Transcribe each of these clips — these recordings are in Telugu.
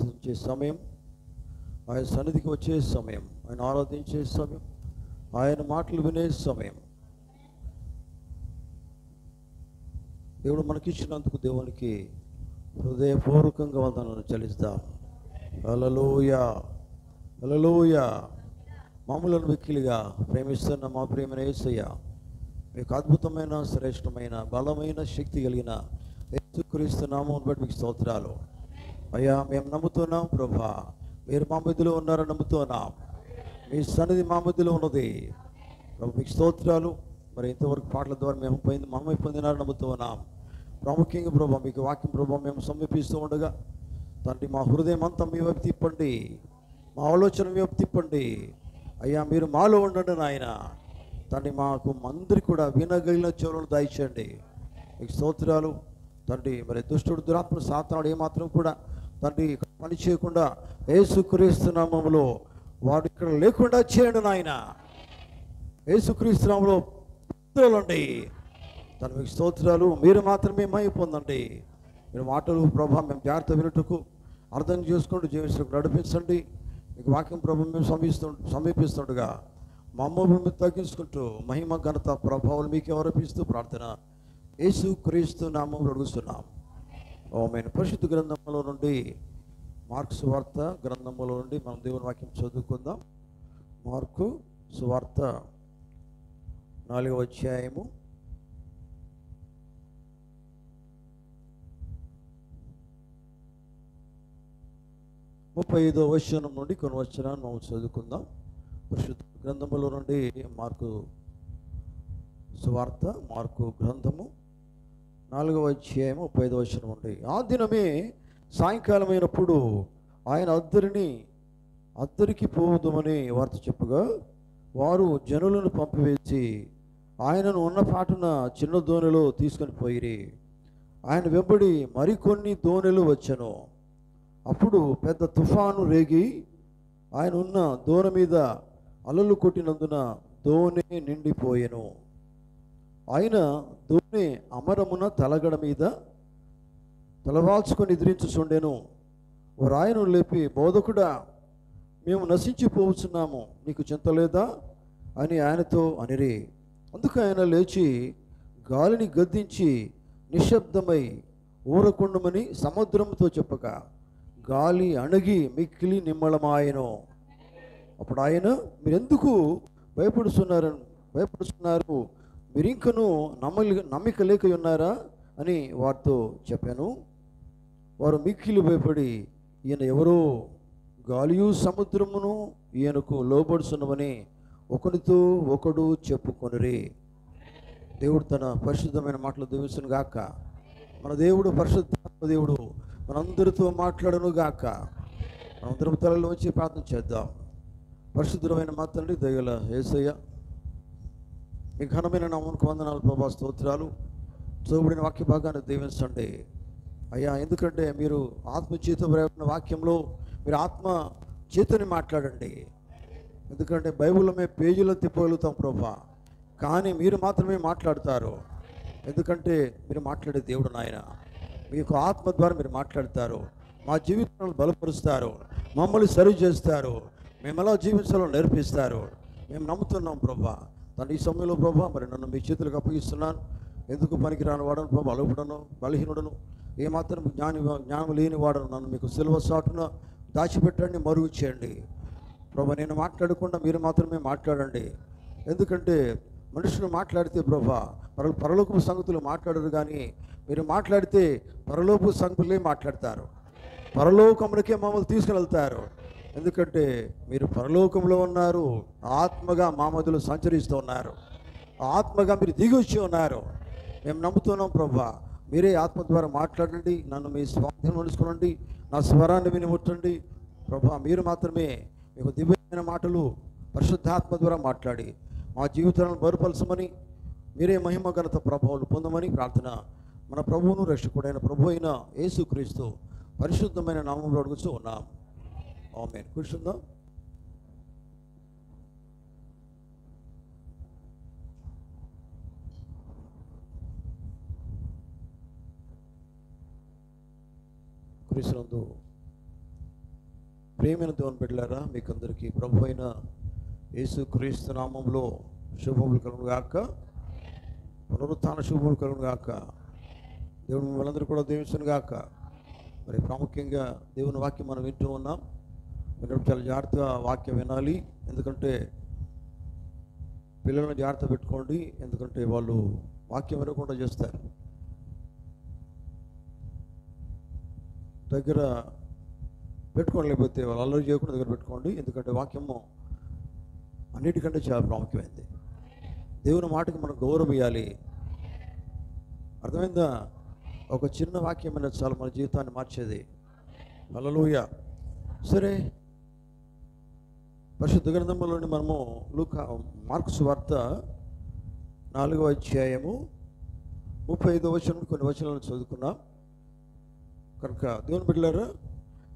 ఆస్వాదించే సమయం, ఆయన సన్నిధికి వచ్చే సమయం, ఆయన ఆరాధించే సమయం, ఆయన మాటలు వినే సమయం. దేవుడు మనకిచ్చినందుకు దేవునికి హృదయపూర్వకంగా వందనాలు చెల్లిస్తాం. హల్లెలూయా, హల్లెలూయా. మామూలను మిక్కిలిగా ప్రేమిస్తున్న మా ప్రియమైన యేసయ్య, మీకు అద్భుతమైన, శ్రేష్టమైన, బలమైన, శక్తి కలిగిన యేసుక్రీస్తు నామమును బట్టి మీకు స్తోత్రాలు అయ్యా. మేము నమ్ముతున్నాం ప్రభా, మీరు మా మధ్యలో ఉన్నారని నమ్ముతున్నాం. మీ సన్నిధి మా మధ్యలో ఉన్నది ప్రభు, మీకు స్తోత్రాలు. మరి ఇంతవరకు పాటల ద్వారా మేము పొందినారని నమ్ముతున్నాం. ప్రాముఖ్యంగా ప్రభా, మీకు వాక్యం ప్రభా మేము సమీపిస్తూ ఉండగా తండ్రి, మా హృదయం అంతా మీ వైపు తిప్పండి, మా ఆలోచన మీ వైపు తిప్పండి అయ్యా. మీరు మాలో ఉండండి నాయన తండ్రి. మాకు అందరికి కూడా వినగలిగిన చెవులను దయచేయండి. మీకు స్తోత్రాలు తండ్రి. మరి దుష్టుడు, దురాత్మ, సాతానుడు ఏమాత్రం కూడా తండ్రి పని చేయకుండా యేసుక్రీస్తు నామములో వాడు ఇక్కడ లేకుండా చేయండి నాయన. యేసుక్రీస్తు నామములో పుత్రులండి తండ్రి. మీకు స్తోత్రాలు. మీరు మాత్రమే మహిమ పొందండి. మీరు మాటలు ప్రభా మేము జాగ్రత్త వినుటకు, అర్థం చేసుకుంటూ జీవించడానికి నడిపించండి. మీకు వాక్యం ప్రభు మేము సమీపిస్తుండగా మమ్మల్ని మేము తగ్గించుకుంటూ మహిమ, ఘనత, ప్రభావాలు మీకు ఆరోపిస్తూ ప్రార్థన యేసుక్రీస్తు నామములో అడుగుతున్నాం. ఆమేన్. పరిశుద్ధ గ్రంథంలో నుండి, మార్కు సువార్త గ్రంథంలో నుండి మనం దేవుని వాక్యం చదువుకుందాం. మార్కు సువార్త 4వ అధ్యాయము 35వ వచనం నుండి కొన్ని వచనాన్ని మనం చదువుకుందాం. పరిశుద్ధ గ్రంథములో నుండి మార్కు సువార్త, మార్కు గ్రంథము 4వ అధ్యాయము 35వ వచనం నుండి. ఆ దినమే సాయంకాలమైనప్పుడు ఆయన అద్దరికి పోవుదామని వార్త చెప్పగా వారు జనులను పంపివేసి ఆయనను ఉన్న పాటున చిన్న దోణిలో తీసుకొని పోయిరి. ఆయన వెంబడి మరికొన్ని దోణిలు వచ్చెను. అప్పుడు పెద్ద తుఫాను రేగి ఆయన ఉన్న దోణి మీద అలలు కొట్టినందున దోణి నిండిపోయెను. ఆయన దోణి అమరమున తలగడ మీద తలవాల్చుకొని నిద్రించుచుండెను. వారు ఆయనను లేపి, బోధకుడా, మేము నశించిపోవచ్చున్నాము, నీకు చింత లేదా అని ఆయనతో అనిరి. అందుకు ఆయన లేచి గాలిని గద్దించి నిశ్శబ్దమై ఊరకుండమని సముద్రంతో చెప్పగా గాలి అణగి మిక్కిలి నిమ్మళమాయెను. అప్పుడు ఆయన, మీరెందుకు భయపడుతున్నారు, మీరింకను నమ్మిక లేక ఉన్నారా అని వారితో చెప్పాను. వారు మిక్కిలి భయపడి, ఈయన ఎవరో, గాలియు సముద్రమును ఈయనకు లోబడుచున్నవని ఒకరితో ఒకడు చెప్పుకొనిరి. దేవుడు తన పరిశుద్ధమైన మాటలు దీవించును గాక. మన దేవుడు పరిశుద్ధ దేవుడు మనందరితో మాట్లాడను గాక. మనందరం తలలో వచ్చి ప్రార్థన చేద్దాం. పరిశుద్ధమైన మా తండ్రి, దయగల యేసయ్య, మీ ఘనమైన నామమునకు వందనాలు ప్రభా, స్తోత్రాలు. చదువుబడిన వాక్య భాగాన్ని దీవించండి అయ్యా. ఎందుకంటే మీరు ఆత్మ చేత వ్రాయబడిన వాక్యంలో మీరు ఆత్మ చేతని మాట్లాడండి. ఎందుకంటే బైబిల్లో మేము పేజీలో తిప్పగలుగుతాం ప్రభా, కానీ మీరు మాత్రమే మాట్లాడతారు. ఎందుకంటే మీరు మాట్లాడే దేవుడు నాయన. మీకు ఆత్మ ద్వారా మీరు మాట్లాడతారు, మా జీవితాలను బలపరుస్తారు, మమ్మల్ని సరి చేస్తారు, మేము ఎలా జీవించాలో నేర్పిస్తారు. మేము నమ్ముతున్నాం ప్రభా. తను ఈ సమయంలో ప్రభా మరి నన్ను మీ చేతులకు అప్పగిస్తున్నాను. ఎందుకు పనికిరాని వాడను ప్రభా, అలుపుడను, బలహీనుడను, ఏమాత్రం జ్ఞానం లేని వాడను. నన్ను మీకు సిలువ సాటున దాచిపెట్టండి, మరుగు చేయండి ప్రభా. నేను మాట్లాడకుండా మీరు మాత్రమే మాట్లాడండి. ఎందుకంటే మనుషులు మాట్లాడితే ప్రభా పరలోకపు సంగతులు మాట్లాడరు, కానీ మీరు మాట్లాడితే పరలోకపు సంగతులే మాట్లాడతారు, పరలోకములకే మమ్మల్ని తీసుకువెళ్తారు. ఎందుకంటే మీరు పరలోకంలో ఉన్నారు, ఆత్మగా మా మధ్యలో సంచరిస్తూ ఉన్నారు, ఆత్మగా మీరు దిగి వచ్చి ఉన్నారు. మేము నమ్ముతున్నాం ప్రభా. మీరే ఆత్మ ద్వారా మాట్లాడండి, నన్ను మీ స్వాధీనం ఉంచుకోండి, నా స్వరాన్ని విని ముట్టండి ప్రభా. మీరు మాత్రమే మీకు దివ్యమైన మాటలు పరిశుద్ధాత్మ ద్వారా మాట్లాడి మా జీవితాలను బరుపరచమని, మీరే మహిమ, ఘనత, ప్రభావాలు పొందమని ప్రార్థన మన ప్రభువును రక్షకుడైన ప్రభు అయిన యేసుక్రీస్తు పరిశుద్ధమైన నామములో అడుగుతూ ఉన్నాం. ఆమేన్. కూర్చుందాం. క్రీస్తునందు ప్రేమైన దేవుని బిడ్డలారా, మీకు అందరికీ ప్రభు అయిన యేసుక్రీస్తు నామంలో శుభములు కలుగును గాక, పునరుత్థాన శుభములు కలుగును గాక. దేవుడు మిమ్మల్ని కూడా దీవించును గాక. మరి ప్రాముఖ్యంగా దేవుని వాక్యం మనం వింటూ ఉన్నాం. విన్నప్పుడు చాలా జాగ్రత్తగా వాక్యం వినాలి. ఎందుకంటే పిల్లలను జాగ్రత్త పెట్టుకోండి, ఎందుకంటే వాళ్ళు వాక్యం వినకుండా చేస్తారు. దగ్గర పెట్టుకోండి, లేకపోతే వాళ్ళు అల్లరి చేయకుండా దగ్గర పెట్టుకోండి. ఎందుకంటే వాక్యము అన్నిటికంటే చాలా ప్రాముఖ్యమైనది. దేవుని మాటకి మనం గౌరవం ఇవ్వాలి. అర్థమైందా? ఒక చిన్న వాక్యం అనేది చాలా మన జీవితాన్ని మార్చేది. హల్లెలూయా. సరే, పరిశుద్ధ గ్రంథంలోని మనము మార్కు సువార్త 4వ అధ్యాయము 35వ వచనం కొన్ని వచనాలను చదువుకున్నాం. కనుక దేవుని బిడ్డలారా,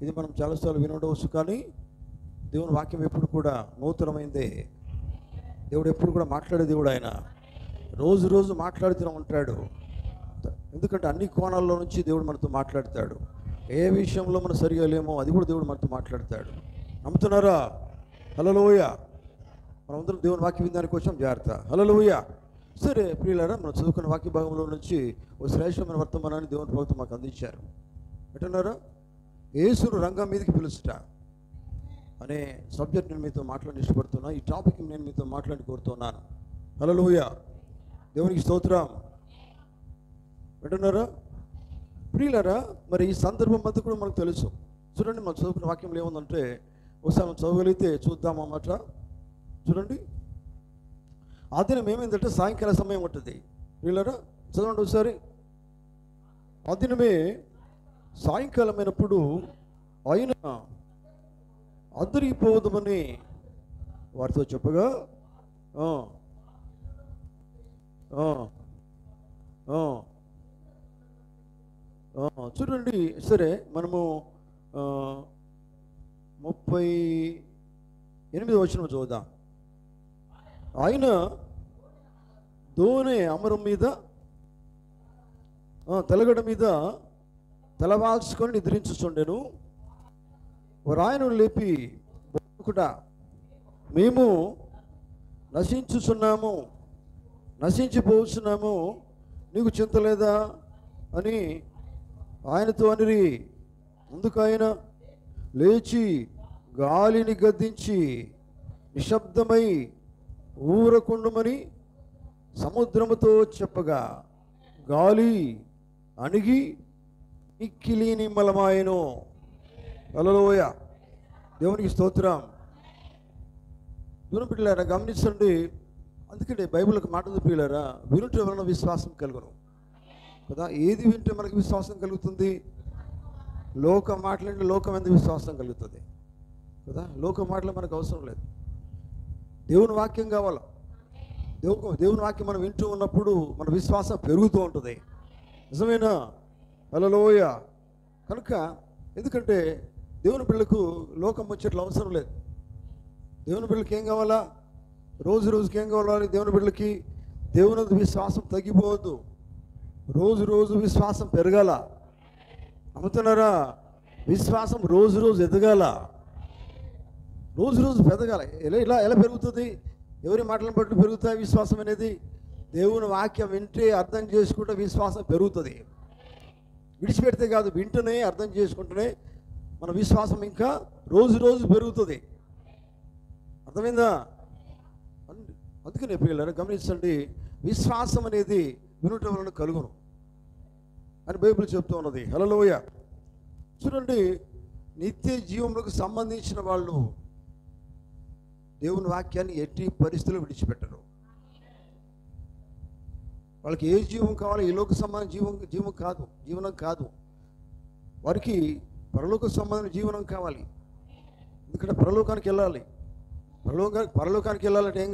ఇది మనం చాలాసార్లు వినవచ్చు, కానీ దేవుని వాక్యం ఎప్పుడు కూడా నూతనమైందే. దేవుడు ఎప్పుడు కూడా మాట్లాడే దేవుడు. ఆయన రోజు రోజు మాట్లాడుతూనే ఉంటాడు. ఎందుకంటే అన్ని కోణాల్లో నుంచి దేవుడు మనతో మాట్లాడతాడు. ఏ విషయంలో మనం సరిగా లేమో అది కూడా దేవుడు మనతో మాట్లాడతాడు. నమ్ముతున్నారా? హల్లెలూయా. మనమందరం దేవుని వాక్యం వినడానికి వచ్చాం. జాగ్రత్త. హల్లెలూయా. సరే ప్రియులారా, మనం చదువుకున్న వాక్య భాగంలో నుంచి ఒక శ్రేష్టమైన వర్తమానాన్ని దేవుని భక్తులు మాకు అందించారు. ఎటున్నారా? యేసును రంగం మీదకి పిలుచుట అనే సబ్జెక్ట్ నేను మీతో మాట్లాడి ఇష్టపడుతున్నా. ఈ టాపిక్ నేను మీతో మాట్లాడి కోరుతున్నాను. హల్లెలూయా. దేవునికి స్తోత్రం. వింటున్నారా ప్రియులారా? మరి ఈ సందర్భం అంతా కూడా మనకు తెలుసు. చూడండి, మనం చదువుకున్న వాక్యంలో ఏముందంటే, ఒకసారి మనం చదవగలిగితే చూద్దామన్నమాట. చూడండి, ఆ దినం ఏమైందంటే సాయంకాల సమయం ఉంటుంది. ప్రియులారా చదవండి ఒకసారి. ఆ దినమే సాయంకాలమైనప్పుడు ఆయన అద్దరిపోవద్దని వారితో చెప్పగా, చూడండి. సరే, మనము 38వ వచనం చూద్దాం. ఆయన దోణి అమరం మీద తెలగడ మీద తలవాల్చుకొని నిద్రించుచుండెను. వారాయను లేపి, బోధకుడా, మేము నశించిపోతున్నాము, నీకు చింత లేదా అని ఆయనతో అనిరి. అందుకు ఆయన లేచి గాలిని గద్దించి నిశ్శబ్దమై ఊరకుండమని సముద్రముతో చెప్పగా, గాలి అణిగి మిక్కిలి నిమ్మలమాయెను. హల్లెలూయా. దేవునికి స్తోత్రం. దేవుని బిడ్డలారా గమనించండి. అందుకంటే బైబిల్కి మాట ప్రియులారా, వినుట వలన విశ్వాసం కలుగును కదా. ఏది వింటే మనకి విశ్వాసం కలుగుతుంది? లోక మాటలంటే లోకం ఎందుకు విశ్వాసం కలుగుతుంది కదా. లోక మాటలు మనకు అవసరం లేదు. దేవుని వాక్యం కావాలా. దేవుని వాక్యం మనం వింటూ ఉన్నప్పుడు మన విశ్వాసం పెరుగుతూ ఉంటుంది. నిజమేనా? హల్లెలూయా. కనుక ఎందుకంటే దేవుని బిడ్డలకు లోకం ముచ్చట్లు అవసరం లేదు. దేవుని బిడ్డలకి ఏం కావాలా? రోజు రోజుకి ఏం కావాలి? దేవుని బిడ్డలకి దేవుని విశ్వాసం తగ్గిపోవద్దు. రోజు రోజు విశ్వాసం పెరగాల. నమ్ముతున్నారా? విశ్వాసం రోజు రోజు ఎదగాల, రోజు రోజు పెరగాల. ఎలా పెరుగుతుంది? ఎవరి మాటలను బట్టి పెరుగుతాయి విశ్వాసం అనేది? దేవుని వాక్యం వింటే అర్థం చేసుకుంటే విశ్వాసం పెరుగుతుంది. విడిచిపెడితే కాదు, వింటనే అర్థం చేసుకుంటూనే మన విశ్వాసం ఇంకా రోజు రోజు పెరుగుతుంది. అర్థమైందా? అందుకనే ప్రియులారా గమనించండి, విశ్వాసం అనేది వినుట వలన కలుగును అని బైబిల్ చెప్తూ ఉన్నది. హల్లెలూయా. చూడండి, నిత్య జీవములకు సంబంధించిన వాళ్ళు దేవుని వాక్యాన్ని ఎట్టి పరిస్థితుల్లో విడిచిపెట్టరు. వాళ్ళకి ఏ జీవం కావాలి? ఈ లోక సంబంధం జీవనం కాదు. వారికి పరలోక సంబంధం జీవనం కావాలి. ఎందుకంటే పరలోకానికి వెళ్ళాలి. పరలోకానికి వెళ్ళాలంటే ఏం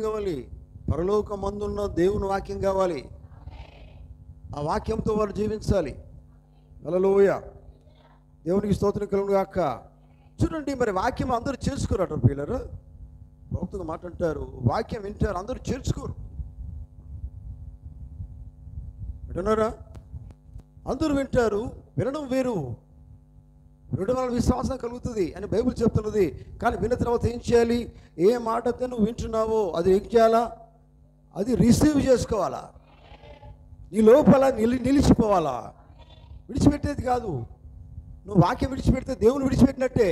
కావాలి? పరలోకమందున్న దేవుని వాక్యం కావాలి. ఆ వాక్యంతో వారు జీవించాలి. హల్లెలూయా. దేవునికి స్తోత్రం కలుగును గాక. చూడండి, మరి వాక్యం అందరూ చేర్చుకోరట పిల్లలు. భక్తులు మాట అంటారు, వాక్యం వింటారు, అందరూ చేర్చుకోరు. వింటున్నారా? అందరూ వింటారు, వినడం వేరు, వినడం వల్ల విశ్వాసం కలుగుతుంది అని బైబిల్ చెప్తున్నది. కానీ విన్న తర్వాత ఏం చేయాలి? ఏ మాటతో నువ్వు వింటున్నావో అది ఏం చేయాలా? అది రిసీవ్ చేసుకోవాలా, నీ లోపల నిలిచిపోవాలా. విడిచిపెట్టేది కాదు. నువ్వు వాక్యం విడిచిపెడితే దేవుని విడిచిపెట్టినట్టే.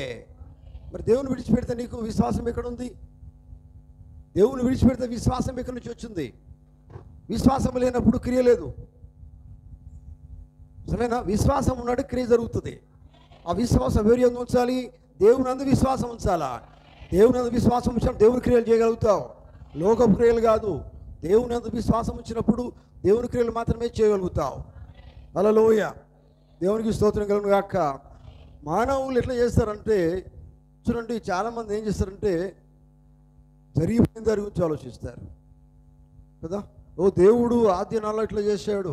మరి దేవుని విడిచిపెడితే నీకు విశ్వాసం ఎక్కడుంది? దేవుని విడిచిపెడితే విశ్వాసం ఎక్కడి నుంచి వచ్చింది? విశ్వాసం లేనప్పుడు క్రియ లేదు. సరేనా? విశ్వాసం ఉన్నాడు, క్రియ జరుగుతుంది. ఆ విశ్వాసం ఎవరి యందు ఉంచాలి? దేవుని అందు విశ్వాసం ఉంచాలా. దేవుని అందు విశ్వాసం ఉంచాలి, దేవుని క్రియలు చేయగలుగుతావు, లోక క్రియలు కాదు. దేవుని అందు విశ్వాసం ఉంచినప్పుడు దేవుని క్రియలు మాత్రమే చేయగలుగుతావు. హల్లెలూయ, దేవునికి స్తోత్రం కలుగును గాక. మానవులు ఎట్లా చేస్తారంటే చూడండి, చాలామంది ఏం చేస్తారంటే జరిగిపోయిన దాని గురించి ఆలోచిస్తారు కదా. ఓ దేవుడు ఆది నాలో ఇట్లా చేశాడు,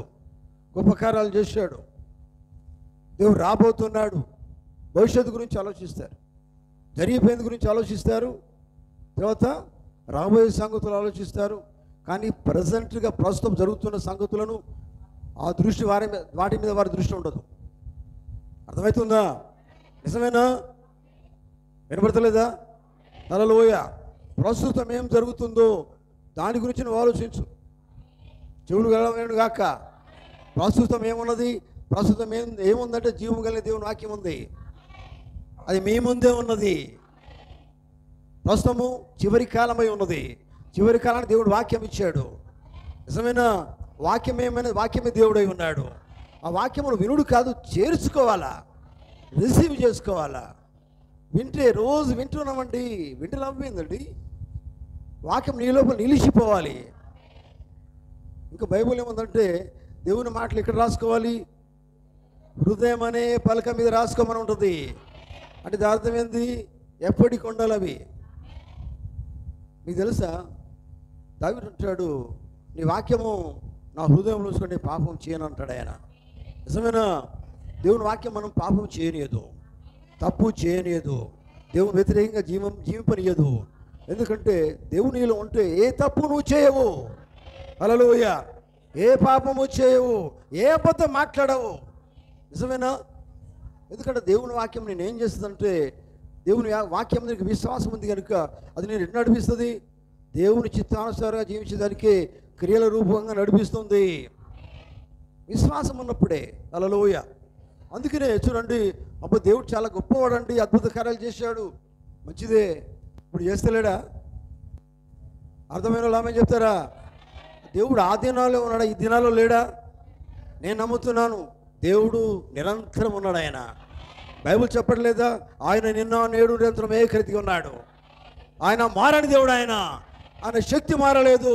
గొప్ప కార్యాలు చేశాడు, దేవుడు రాబోతున్నాడు, భవిష్యత్తు గురించి ఆలోచిస్తారు, జరిగిపోయిన గురించి ఆలోచిస్తారు, తర్వాత రాబోయే సంగతులు ఆలోచిస్తారు. కానీ ప్రజెంట్గా ప్రస్తుతం జరుగుతున్న సంగతులను ఆ దృష్టి వాటి మీద వారి దృష్టి ఉండదు. అర్థమవుతుందా? నిజమేనా? వినపడతలేదా? హల్లెలూయా. ప్రస్తుతం ఏం జరుగుతుందో దాని గురించి నువ్వు ఆలోచించు. చెవులు గలవేను గాక. ప్రస్తుతం ఏమున్నది? ప్రస్తుతం ఏముందంటే జీవం కలిగిన దేవుని వాక్యం ఉంది, అది మీ ముందే ఉన్నది. ప్రస్తుతము చివరి కాలమై ఉన్నది. చివరి కాలానికి దేవుడు వాక్యం ఇచ్చాడు. నిజమైన వాక్యం ఏమైనా వాక్యమే దేవుడై ఉన్నాడు. ఆ వాక్యమును వినుడు కాదు, చేర్చుకోవాలా, రిసీవ్ చేసుకోవాలా. వింటే రోజు వింటున్నామండి, వింటే నవ్విందండి. వాక్యం నీ లోపల నిలిచిపోవాలి. ఇంకా బైబిల్ ఏముందంటే దేవుని మాటలు ఇక్కడ రాసుకోవాలి, హృదయం అనే పలక మీద రాసుకోమని ఉంటుంది. అంటే దాని అర్థం ఏంది? ఎప్పటికి ఉండాలి అవి. మీకు తెలుసా, దావీదు అంటాడు, నీ వాక్యము నా హృదయంలో ఉంచుకొని పాపం చేయను అంటాడు ఆయన. నిజమేనా? దేవుని వాక్యం మనం పాపం చేయనీయదు, తప్పు చేయనీయదు, దేవుని వ్యతిరేకంగా జీవింపనీయదు. ఎందుకంటే దేవుని నీలో ఉంటే ఏ తప్పు నువ్వు చేయవు. హల్లెలూయ. ఏ పాపము చేయవు, ఏ అబద్ధం మాట్లాడవు. నిజమేనా? ఎందుకంటే దేవుని వాక్యం నేను ఏం చేస్తుందంటే, దేవుని వాక్యం నీకు విశ్వాసం ఉంది కనుక అది నేను ఎట్లా నడిపిస్తుంది? దేవుని చిత్తానుసారంగా జీవించేదానికి క్రియల రూపంగా నడిపిస్తుంది, విశ్వాసం ఉన్నప్పుడే. హల్లెలూయ. అందుకనే చూడండి, అబ్బా దేవుడు చాలా గొప్పవాడండి, అద్భుత కార్యాలు చేశాడు, మంచిదే. ఇప్పుడు చేస్తలేడా? అర్థమైన వాళ్ళు ఆమె చెప్తారా? దేవుడు ఆ దినాల్లో ఉన్నాడా, ఈ దినాల్లో లేడా? నేను నమ్ముతున్నాను, దేవుడు నిరంతరం ఉన్నాడు. ఆయన బైబిల్ చెప్పట్లేదా? ఆయన నిన్న నేడు నిరంతరం ఏకరీతిగా ఉన్నాడు. ఆయన మారని దేవుడు. ఆయన శక్తి మారలేదు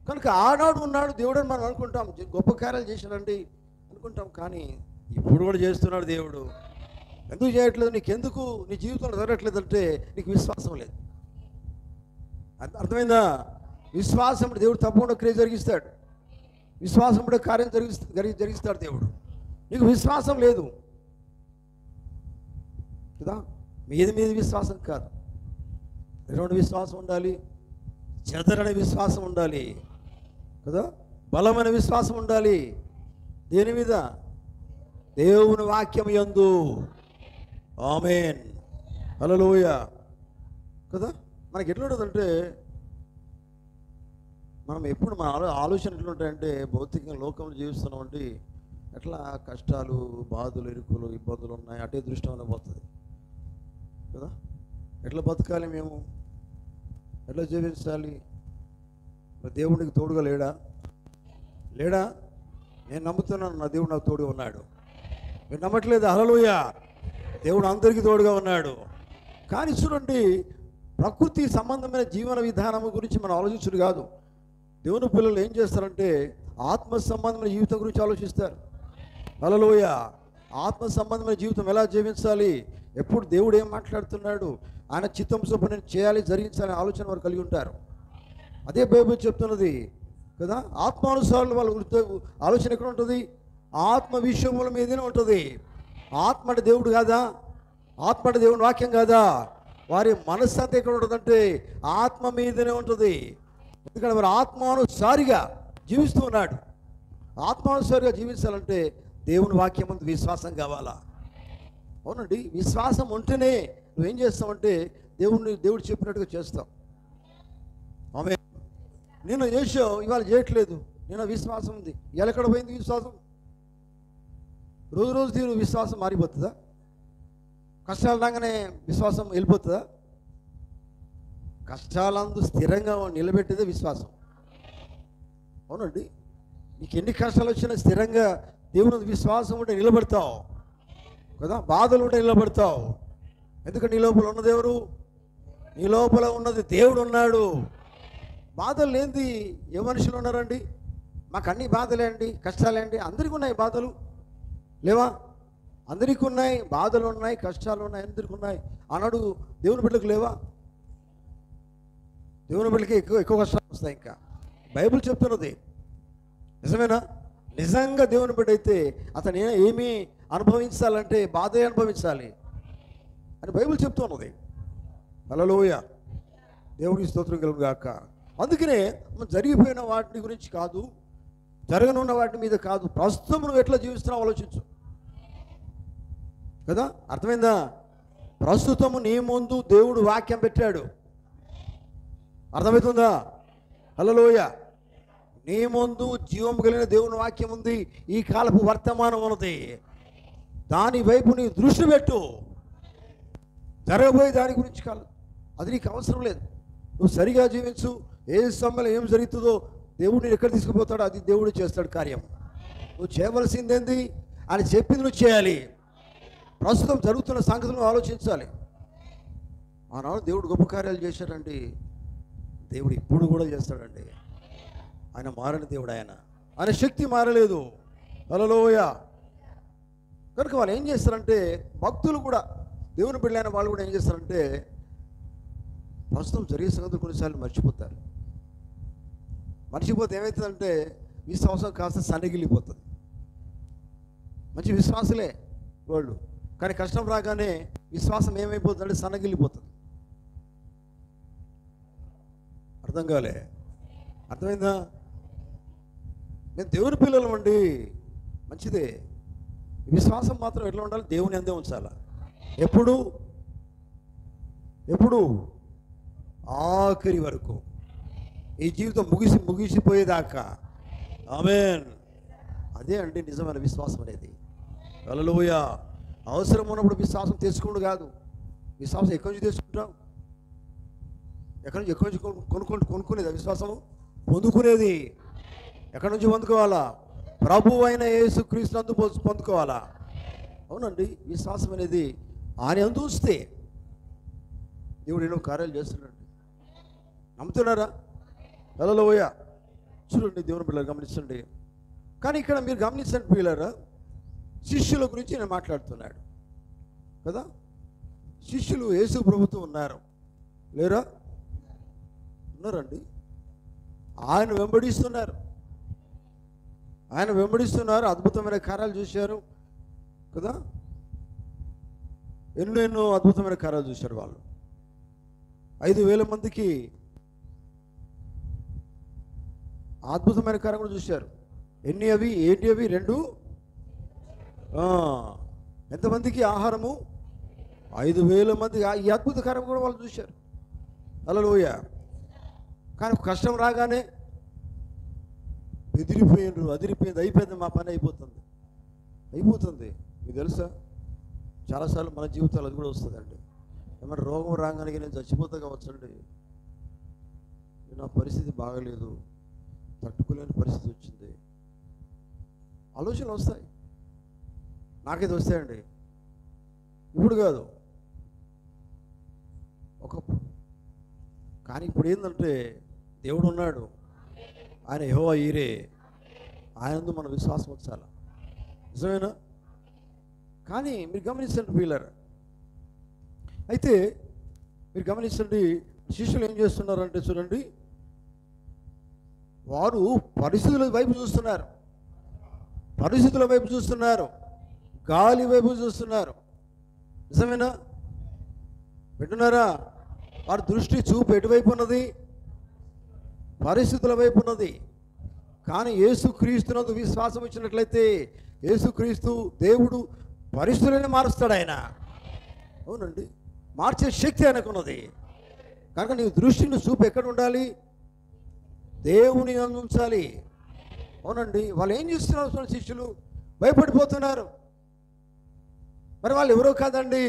కనుక ఆనాడు ఉన్నాడు దేవుడు అని మనం అనుకుంటాం. గొప్ప కార్యాలు చేశాడండి అనుకుంటాం, కానీ ఇప్పుడు కూడా చేస్తున్నాడు దేవుడు. ఎందుకు చేయట్లేదు? నీకెందుకు నీ జీవితంలో జరగట్లేదంటే నీకు విశ్వాసం లేదు. అర్థమైందా? విశ్వాసం దేవుడు తప్పకుండా క్రియ జరిగిస్తాడు, విశ్వాసం కూడా కార్యం జరిగిస్తాడు దేవుడు. నీకు విశ్వాసం లేదు కదా, మీద విశ్వాసం కాదు, ఎటువంటి విశ్వాసం ఉండాలి? చెదరని విశ్వాసం ఉండాలి కదా, బలమైన విశ్వాసం ఉండాలి. దేని మీద? దేవుని వాక్యం యందు. ఆమేన్, హల్లెలూయా కదా. మనకి ఎట్లా ఉంటుందంటే, మనం ఎప్పుడు మన ఆలోచన ఎట్లుంటాయంటే, భౌతికంగా లోకంలో జీవిస్తున్నామండి, ఎట్లా కష్టాలు, బాధలు, ఇరుకులు, ఇబ్బందులు ఉన్నాయి, అటే దృష్టి వల్ల పోతుంది కదా. ఎట్లా బతకాలి మేము, ఎట్లా జీవించాలి? దేవుడికి తోడుగా లేడా? నేను నమ్ముతున్నాను, నా దేవుడు నాకు తోడుగా ఉన్నాడు. మీరు నమ్మట్లేదు? హల్లెలూయా. దేవుడు అందరికీ తోడుగా ఉన్నాడు. కానీ చూడండి, ప్రకృతి సంబంధమైన జీవన విధానం గురించి మనం ఆలోచించుడు కాదు. దేవుని పిల్లలు ఏం చేస్తారంటే ఆత్మ సంబంధమైన జీవితం గురించి ఆలోచిస్తారు. హల్లెలూయా. ఆత్మ సంబంధమైన జీవితం ఎలా జీవించాలి, ఎప్పుడు దేవుడు ఏం మాట్లాడుతున్నాడు, ఆయన చిత్తం చొప్పున నేను చేయాలి, జరిగించాలనే ఆలోచన వారు కలిగి ఉంటారు. అదే బైబిల్ చెప్తున్నది కదా. ఆత్మానుసారులు వాళ్ళ ఆలోచన ఎక్కడ ఉంటుంది? ఆత్మ విషయముల మీదనే ఉంటుంది. ఆత్మ అంటే దేవుడు కాదా? ఆత్మ అంటే దేవుని వాక్యం కాదా? వారి మనస్సు అంతా ఎక్కడ ఉంటుందంటే ఆత్మ మీదనే ఉంటుంది. ఎందుకంటే వారు ఆత్మానుసారిగా జీవిస్తూ ఉన్నాడు. ఆత్మానుసారిగా జీవించాలంటే దేవుని వాక్యం ముందు విశ్వాసం కావాలా. అవునండి, విశ్వాసం ఉంటేనే నువ్వేం చేస్తావంటే దేవుడు చెప్పినట్టుగా చేస్తావు. ఆమె నిన్న చేసావు, ఇవాళ చేయట్లేదు. నిన్న విశ్వాసం ఉంది, ఇవాళ ఎక్కడ పోయింది విశ్వాసం? రోజు తీరు విశ్వాసం మారిపోతుందా? కష్టాలు రాగానే విశ్వాసం వెళ్ళిపోతుందా? కష్టాలందు స్థిరంగా నిలబెట్టేదే విశ్వాసం. అవునండి, నీకు ఎన్ని కష్టాలు వచ్చినా స్థిరంగా దేవుని విశ్వాసం ఉంటే నిలబడతావు కదా. బాధలు ఉంటే నిలబడతావు. ఎందుకంటే నీ లోపల ఉన్నది ఎవరు? నీ లోపల ఉన్నది దేవుడు ఉన్నాడు. బాధలు లేనిది ఏ మనుషులు ఉన్నారండి? మాకు అన్ని బాధలేండి, కష్టాలేండి. అందరికీ ఉన్నాయి బాధలు, లేవా? అందరికీ ఉన్నాయి బాధలు, ఉన్నాయి కష్టాలు ఉన్నాయి, అందరికీ ఉన్నాయి. ఆనాడు దేవుని బిడ్డలకు లేవా? దేవుని బిడ్డలకి ఎక్కువ కష్టాలు వస్తాయి. ఇంకా బైబిల్ చెప్తున్నది నిజమేనా? నిజంగా దేవుని బిడ్డ అయితే అతను ఏమీ అనుభవించాలంటే బాధే అనుభవించాలి అని బైబిల్ చెప్తున్నది. హల్లెలూయా, దేవుడికి స్తోత్రం కలుగును గాక. అందుకనే జరిగిపోయిన వాటి గురించి కాదు, జరగనున్న వాటి మీద కాదు, ప్రస్తుతం నువ్వు ఎట్లా జీవిస్తున్నావు ఆలోచించు కదా. అర్థమైందా? ప్రస్తుతము నీ ముందు దేవుడు వాక్యం పెట్టాడు. అర్థమవుతుందా? హల్లెలూయా. నీ ముందు జీవం కలిగిన దేవుని వాక్యం ఉంది. ఈ కాలపు వర్తమానం ఉన్నది. దాని వైపు నీ దృష్టి పెట్టు. జరగబోయే దాని గురించి కాదు, అది నీకు అవసరం లేదు. నువ్వు సరిగా జీవించు. ఏ సమయంలో ఏం జరుగుతుందో దేవుడిని ఎక్కడ తీసుకుపోతాడో అది దేవుడు చేస్తాడు కార్యం. నువ్వు చేయవలసిందేంది? అని చెప్పింది నువ్వు చేయాలి. ప్రస్తుతం జరుగుతున్న సంగతులను ఆలోచించాలి. ఆనాడు దేవుడు గొప్ప కార్యాలు చేశాడండి. దేవుడు ఇప్పుడు కూడా చేస్తాడండి. ఆయన మారని దేవుడు. ఆయన శక్తి మారలేదు. హల్లెలూయా. కనుక వాళ్ళు ఏం చేస్తారంటే, భక్తులు కూడా, దేవుని బిడ్డలైన వాళ్ళు కూడా ఏం చేస్తారంటే, ప్రస్తుతం జరిగే సంగతులు కొన్నిసార్లు మర్చిపోతారు. మర్చిపోతే ఏమవుతుందంటే విశ్వాసం కాస్త సన్నగిల్లిపోతుంది. మంచి విశ్వాసులే వాళ్ళు, కానీ కష్టం రాగానే విశ్వాసం ఏమైపోతుందంటే సన్నగిల్లిపోతుంది. అర్థం కాలే? అర్థమైందా? మేము దేవుని పిల్లలు అండి, మంచిదే. విశ్వాసం మాత్రం ఎట్లా ఉండాలి? దేవుని అందే ఉంచాలా. ఎప్పుడు ఆఖరి వరకు, ఈ జీవితం ముగిసిపోయేదాకా. ఆమేన్. అదే అండి నిజమైన విశ్వాసం అనేది. హల్లెలూయా. అవసరం ఉన్నప్పుడు విశ్వాసం తెచ్చుకోండు కాదు. విశ్వాసం ఎక్కడి నుంచి తెచ్చుకుంటాం? ఎక్కడి నుంచి కొనుక్కునేది విశ్వాసము? పొందుకునేది ఎక్కడి నుంచి పొందుకోవాలా? ప్రభువు అయిన యేసుక్రీస్తు నందు పొందుకోవాలా. అవునండి, విశ్వాసం అనేది ఆయన యందు ఉంచితే దేవుడు ఎన్నో కార్యాలు చేస్తున్నాడు. నమ్ముతున్నారా? హల్లెలూయా. చూడండి, దేవుని పిల్లలు గమనించండి. కానీ ఇక్కడ మీరు గమనించండి పిల్లరా, శిష్యుల గురించి నేను మాట్లాడుతున్నాడు కదా. శిష్యులు యేసు ప్రభుతో ఉన్నారు, లేరా? ఉన్నారండి. ఆయన వెంబడిస్తున్నారు. అద్భుతమైన కార్యాలు చూశారు కదా. ఎన్నెన్నో అద్భుతమైన కార్యాలు చూశారు వాళ్ళు. 5,000 మందికి అద్భుతమైన కార్యం కూడా చూశారు. ఏంటి అవి? 2 ఎంతమందికి ఆహారము? 5,000 మందికి. ఈ అద్భుత కార్యం కూడా వాళ్ళు చూశారు. హల్లెలూయా. కానీ కష్టం రాగానే అదిరిపోయింది, అయిపోయింది, మా పని అయిపోతుంది. మీకు తెలుసా, చాలాసార్లు మన జీవితాలు అది కూడా వస్తుందండి. ఏమన్నా రోగం రాగానే నేను చచ్చిపోతా కావచ్చండి, నా పరిస్థితి బాగలేదు, తట్టుకోలేని పరిస్థితి వచ్చింది, ఆలోచనలు వస్తాయి. నాకైతే వస్తాయండి. ఇప్పుడు కాదు, ఒకప్పుడు. కానీ ఇప్పుడు ఏంటంటే దేవుడు ఉన్నాడు, ఆయన యెహోవా ఈరే, ఆయనందు మన విశ్వాసం వచ్చాలా. నిజమేనా? కానీ మీరు గమనించండి పిల్లలు, అయితే మీరు గమనించండి, శిష్యులు ఏం చేస్తున్నారంటే చూడండి, వారు పరిస్థితుల వైపు చూస్తున్నారు, గాలి వైపు చూస్తున్నారు. నిజమేనా? వింటున్నారా? వారి దృష్టి చూపు ఎటువైపు ఉన్నది? పరిస్థితుల వైపు ఉన్నది. కానీ యేసుక్రీస్తునందు విశ్వాసం ఇచ్చినట్లయితే, యేసుక్రీస్తు దేవుడు పరిస్థితులని మారుస్తాడు ఆయన. అవునండి, మార్చే శక్తి ఆయనకున్నది. కనుక నీ దృష్టిని చూపు ఎక్కడ ఉండాలి? దేవుని యందు ఉంచాలి. అవునండి, వాళ్ళు ఏం చేస్తున్నారు? శిష్యులు భయపడిపోతున్నారు. మరి వాళ్ళు ఎవరో కాదండి,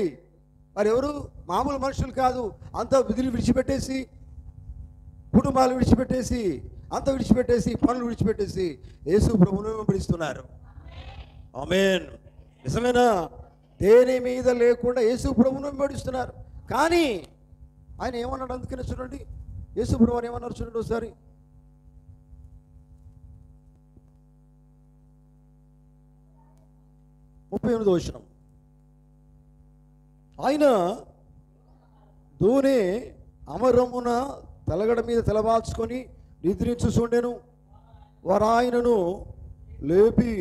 వారు ఎవరు? మామూలు మనుషులు కాదు. అంత విధులు విడిచిపెట్టేసి, కుటుంబాలు విడిచిపెట్టేసి, అంత విడిచిపెట్టేసి, పనులు విడిచిపెట్టేసి యేసు ప్రభువును వెంబడిస్తున్నారు. ఆమేన్. నిజమేనా? దేని మీద లేకుండా యేసు ప్రభువును వెంబడిస్తున్నారు. కానీ ఆయన ఏమన్నాడు? అందుకనే చూడండి, యేసు ప్రభు ఏమన్నారు చూడండి ఒకసారి. ముప్పై 38వ వచనం. ఆయన దూనే అమరమున తలగడ మీద తలవాల్చుకొని నిద్రించుచుండెను. వారు ఆయనను లేపి,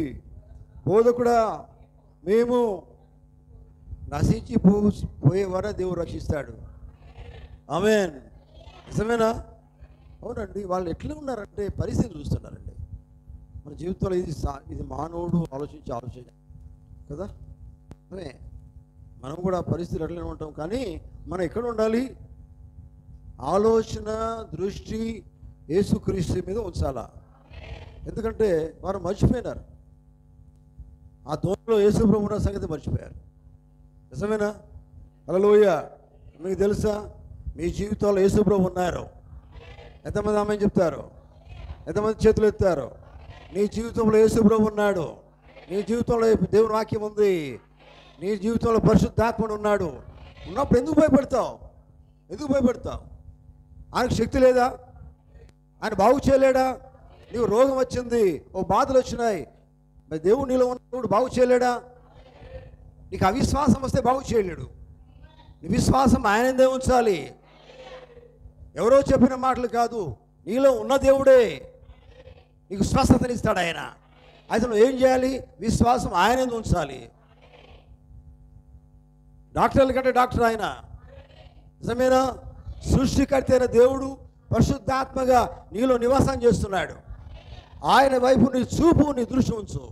బోధకుడా, మేము పోయేవారా దేవుడు రక్షిస్తాడు. ఆమేన్. నిజమేనా? అవునండి, వాళ్ళు ఎట్లా ఉన్నారంటే పరిస్థితి చూస్తున్నారండి. మన జీవితంలో ఇది మానవుడు ఆలోచన కదా. అదే మనం కూడా పరిస్థితులు ఎట్లనే ఉంటాం. కానీ మనం ఎక్కడ ఉండాలి? ఆలోచన దృష్టి యేసుక్రీస్తు మీద ఉంచాలా. ఎందుకంటే వారు మర్చిపోయినారు, ఆ దోణిలో యేసు ప్రభు ఉన్న సంగతి మర్చిపోయారు. నిజమేనా? హల్లెలూయా. మీకు తెలుసా, మీ జీవితంలో యేసు ప్రభు ఉన్నారు. ఎంతమంది ఆమె చెప్తారు? ఎంతమంది చేతులు ఎత్తారు? నీ జీవితంలో యేసు ప్రభు ఉన్నాడు. నీ జీవితంలో దేవుని వాక్యం ఉంది. నీ జీవితంలో పరిశుద్ధాత్ముడు ఉన్నాడు. ఉన్నప్పుడు ఎందుకు భయపడతావు? ఎందుకు భయపడతావు? ఆయనకు శక్తి లేదా? ఆయన బాగు చేయలేడా? నీవు రోగం వచ్చింది, ఓ బాధలు వచ్చినాయి, మరి దేవుడు నీలో ఉన్నప్పుడు బాగు చేయలేడా? నీకు అవిశ్వాసం వస్తే బాగు చేయలేడు. నీ విశ్వాసం ఆయనందే ఉంచాలి. ఎవరో చెప్పిన మాటలు కాదు, నీలో ఉన్న దేవుడే నీకు స్వస్థతనిస్తాడు ఆయన. అయితే నువ్వు ఏం చేయాలి? విశ్వాసం ఆయనందే ఉంచాలి. డాక్టర్ల కంటే డాక్టర్ ఆయన. నిజమేనా? సృష్టికర్త అయిన దేవుడు పరిశుద్ధాత్మగా నీలో నివాసం చేస్తున్నాడు. ఆయన వైపు నీ చూపు, నీ దృష్టి ఉంచు.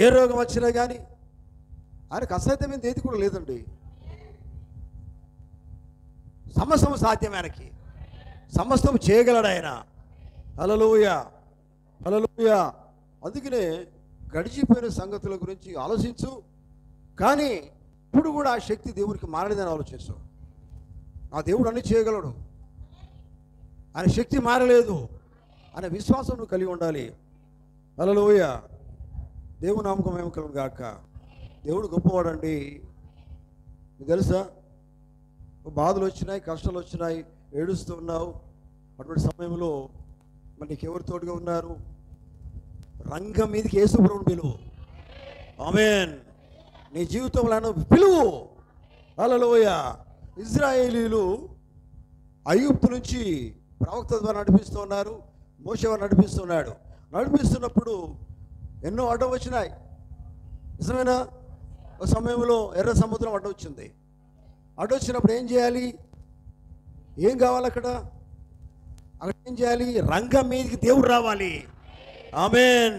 ఏ రోగం వచ్చినా కానీ ఆయనకు అసాధ్యమైనది ఏది కూడా లేదండి. సమస్తం సాధ్యం ఆయనకి. సమస్తం చేయగలడు ఆయన. హల్లెలూయా, హల్లెలూయా. అందుకనే గడిచిపోయిన సంగతుల గురించి ఆలోచించు. కానీ ఇప్పుడు కూడా ఆ శక్తి దేవుడికి మారలేదని ఆలోచించు. నా దేవుడు అన్నీ చేయగలడు, ఆయన శక్తి మారలేదు అనే విశ్వాసం నువ్వు కలిగి ఉండాలి. హల్లెలూయా. దేవుని నామకం ఏమి కలుగును గాక. దేవుడు గొప్పవాడండి. నీకు తెలుసా, బాధలు వచ్చినాయి, కష్టాలు వచ్చినాయి, ఏడుస్తూ ఉన్నావు. అటువంటి సమయంలో మరి నీకు ఎవరు తోడుగా ఉన్నారు? రంగం మీదకి యేసు ప్రభువును పిలువు. ఆమేన్. నీ జీవితంలో పిలువు. హల్లెలూయా. ఇశ్రాయేలీలు ఐగుప్తు నుంచి ప్రవక్త ద్వారా నడిపిస్తూ ఉన్నారు, మోషే వారు నడిపిస్తున్నాడు. నడిపిస్తున్నప్పుడు ఎన్నో అడ్డం వచ్చినాయి. నిజమేనా? ఒక సమయంలో ఎర్ర సముద్రం అడ్డొచ్చింది. అడ్డొచ్చినప్పుడు ఏం చేయాలి? ఏం కావాలి అక్కడ? ఏం చేయాలి? రంగం మీదకి దేవుడు రావాలి. ఆమేన్.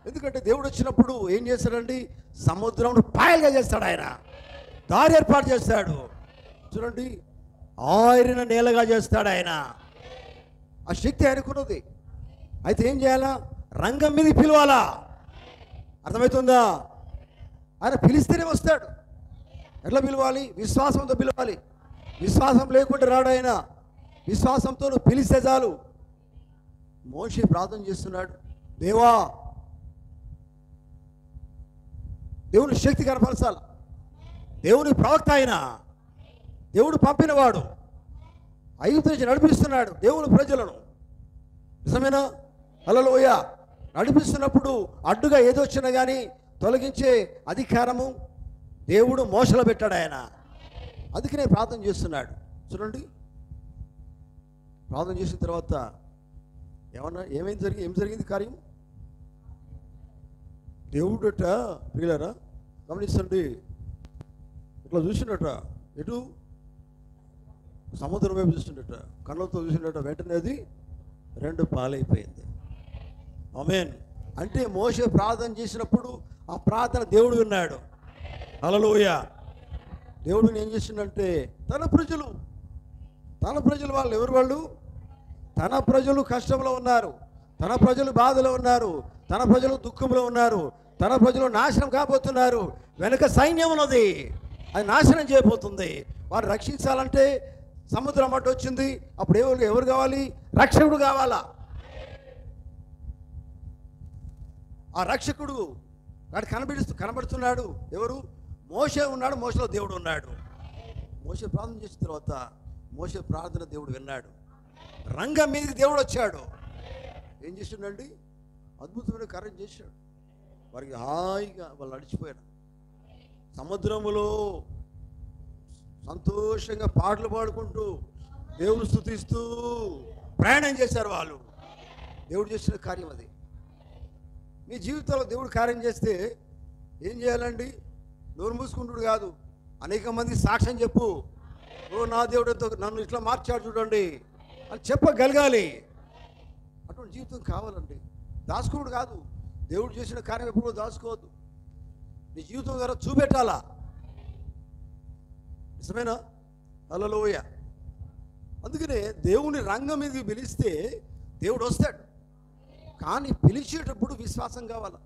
ఎందుకంటే దేవుడు వచ్చినప్పుడు ఏం చేస్తాడండి? సముద్రం పాయలుగా చేస్తాడు ఆయన. దారి ఏర్పాటు చేస్తాడు. చూడండి, ఆరిన నేలగా చేస్తాడు ఆయన. ఆ శక్తి ఆయనకున్నది. అయితే ఏం చేయాలా? రంగం మీద పిలవాలా. అర్థమవుతుందా? ఆయన పిలిస్తేనే వస్తాడు. ఎట్లా పిలవాలి? విశ్వాసంతో పిలవాలి. విశ్వాసం లేకుండా రాడు ఆయన. విశ్వాసంతో నువ్వు పిలిస్తే చాలు. మోషే ప్రార్థన చేస్తున్నాడు, దేవా, దేవుని శక్తి కనపరచాలి. దేవుని ప్రవక్త ఆయన, దేవుడు పంపినవాడు, ఐగుప్తు నుంచి నడిపిస్తున్నాడు దేవుని ప్రజలను. నిజమేనా? హల్లెలూయా. నడిపిస్తున్నప్పుడు అడ్డుగా ఏదొచ్చినా కానీ తొలగించే అధికారము దేవుడు మోసలో పెట్టాడు ఆయన. అందుకనే ప్రార్థన చేస్తున్నాడు. చూడండి, ప్రార్థన చేసిన తర్వాత ఏం జరిగింది కార్యం? దేవుడట ప్రియులారా గమనించండి, ఇట్లా చూసిండట, ఎటు సముద్రం వైపు చూసిండట, కళ్ళతో చూసిండట. వెంటనే అది రెండు పాలైపోయింది. ఆమేన్. అంటే మోషే ప్రార్థన చేసినప్పుడు ఆ ప్రార్థన దేవుడు విన్నాడు. హల్లెలూయా. దేవుడు ఏం చేసిండంటే తన ప్రజలు వాళ్ళు ఎవరు? వాళ్ళు తన ప్రజలు కష్టంలో ఉన్నారు, తన ప్రజలు బాధలో ఉన్నారు, తన ప్రజలు దుఃఖంలో ఉన్నారు, తన ప్రజలు నాశనం కాబోతున్నారు. వెనక సైన్యం ఉన్నది, అది నాశనం చేయబోతుంది. వారు రక్షించాలంటే సముద్రం అడ్డు వచ్చింది. అప్పుడు ఎవరు కావాలి? రక్షకుడు కావాలా. ఆ రక్షకుడు వాడు కనబడుతున్నాడు. ఎవరు? మోషే ఉన్నాడు, మోషేలో దేవుడు ఉన్నాడు. మోషే ప్రార్థన చేసిన తర్వాత మోషే ప్రార్థన దేవుడు విన్నాడు. రంగం మీదకి దేవుడు వచ్చాడు. ఏం చేసిండండి? అద్భుతమైన కార్యం చేశాడు. వారికి హాయిగా వాళ్ళు నడిచిపోయాడు. సముద్రములో సంతోషంగా పాటలు పాడుకుంటూ దేవుడు స్తుతిస్తూ ప్రయాణం చేశారు వాళ్ళు. దేవుడు చేసిన కార్యం అది. మీ జీవితంలో దేవుడు కార్యం చేస్తే ఏం చేయాలండి? నోరు మూసుకుంటుడు కాదు, అనేక మంది సాక్ష్యం చెప్పు. ఓ నా దేవుడితో నన్ను ఇట్లా మార్చాడు చూడండి అని చెప్పగలగాలి. అటువంటి జీవితం కావాలండి. దాచుకోడు కాదు. దేవుడు చేసిన కార్యం ఎప్పుడూ దాచుకోవద్దు. నీ జీవితం ద్వారా చూపెట్టాలా. నిజమేనా? హల్లెలూయా. అందుకనే దేవుని రంగం మీదకి పిలిస్తే దేవుడు వస్తాడు. కానీ పిలిచేటప్పుడు విశ్వాసం కావాలా.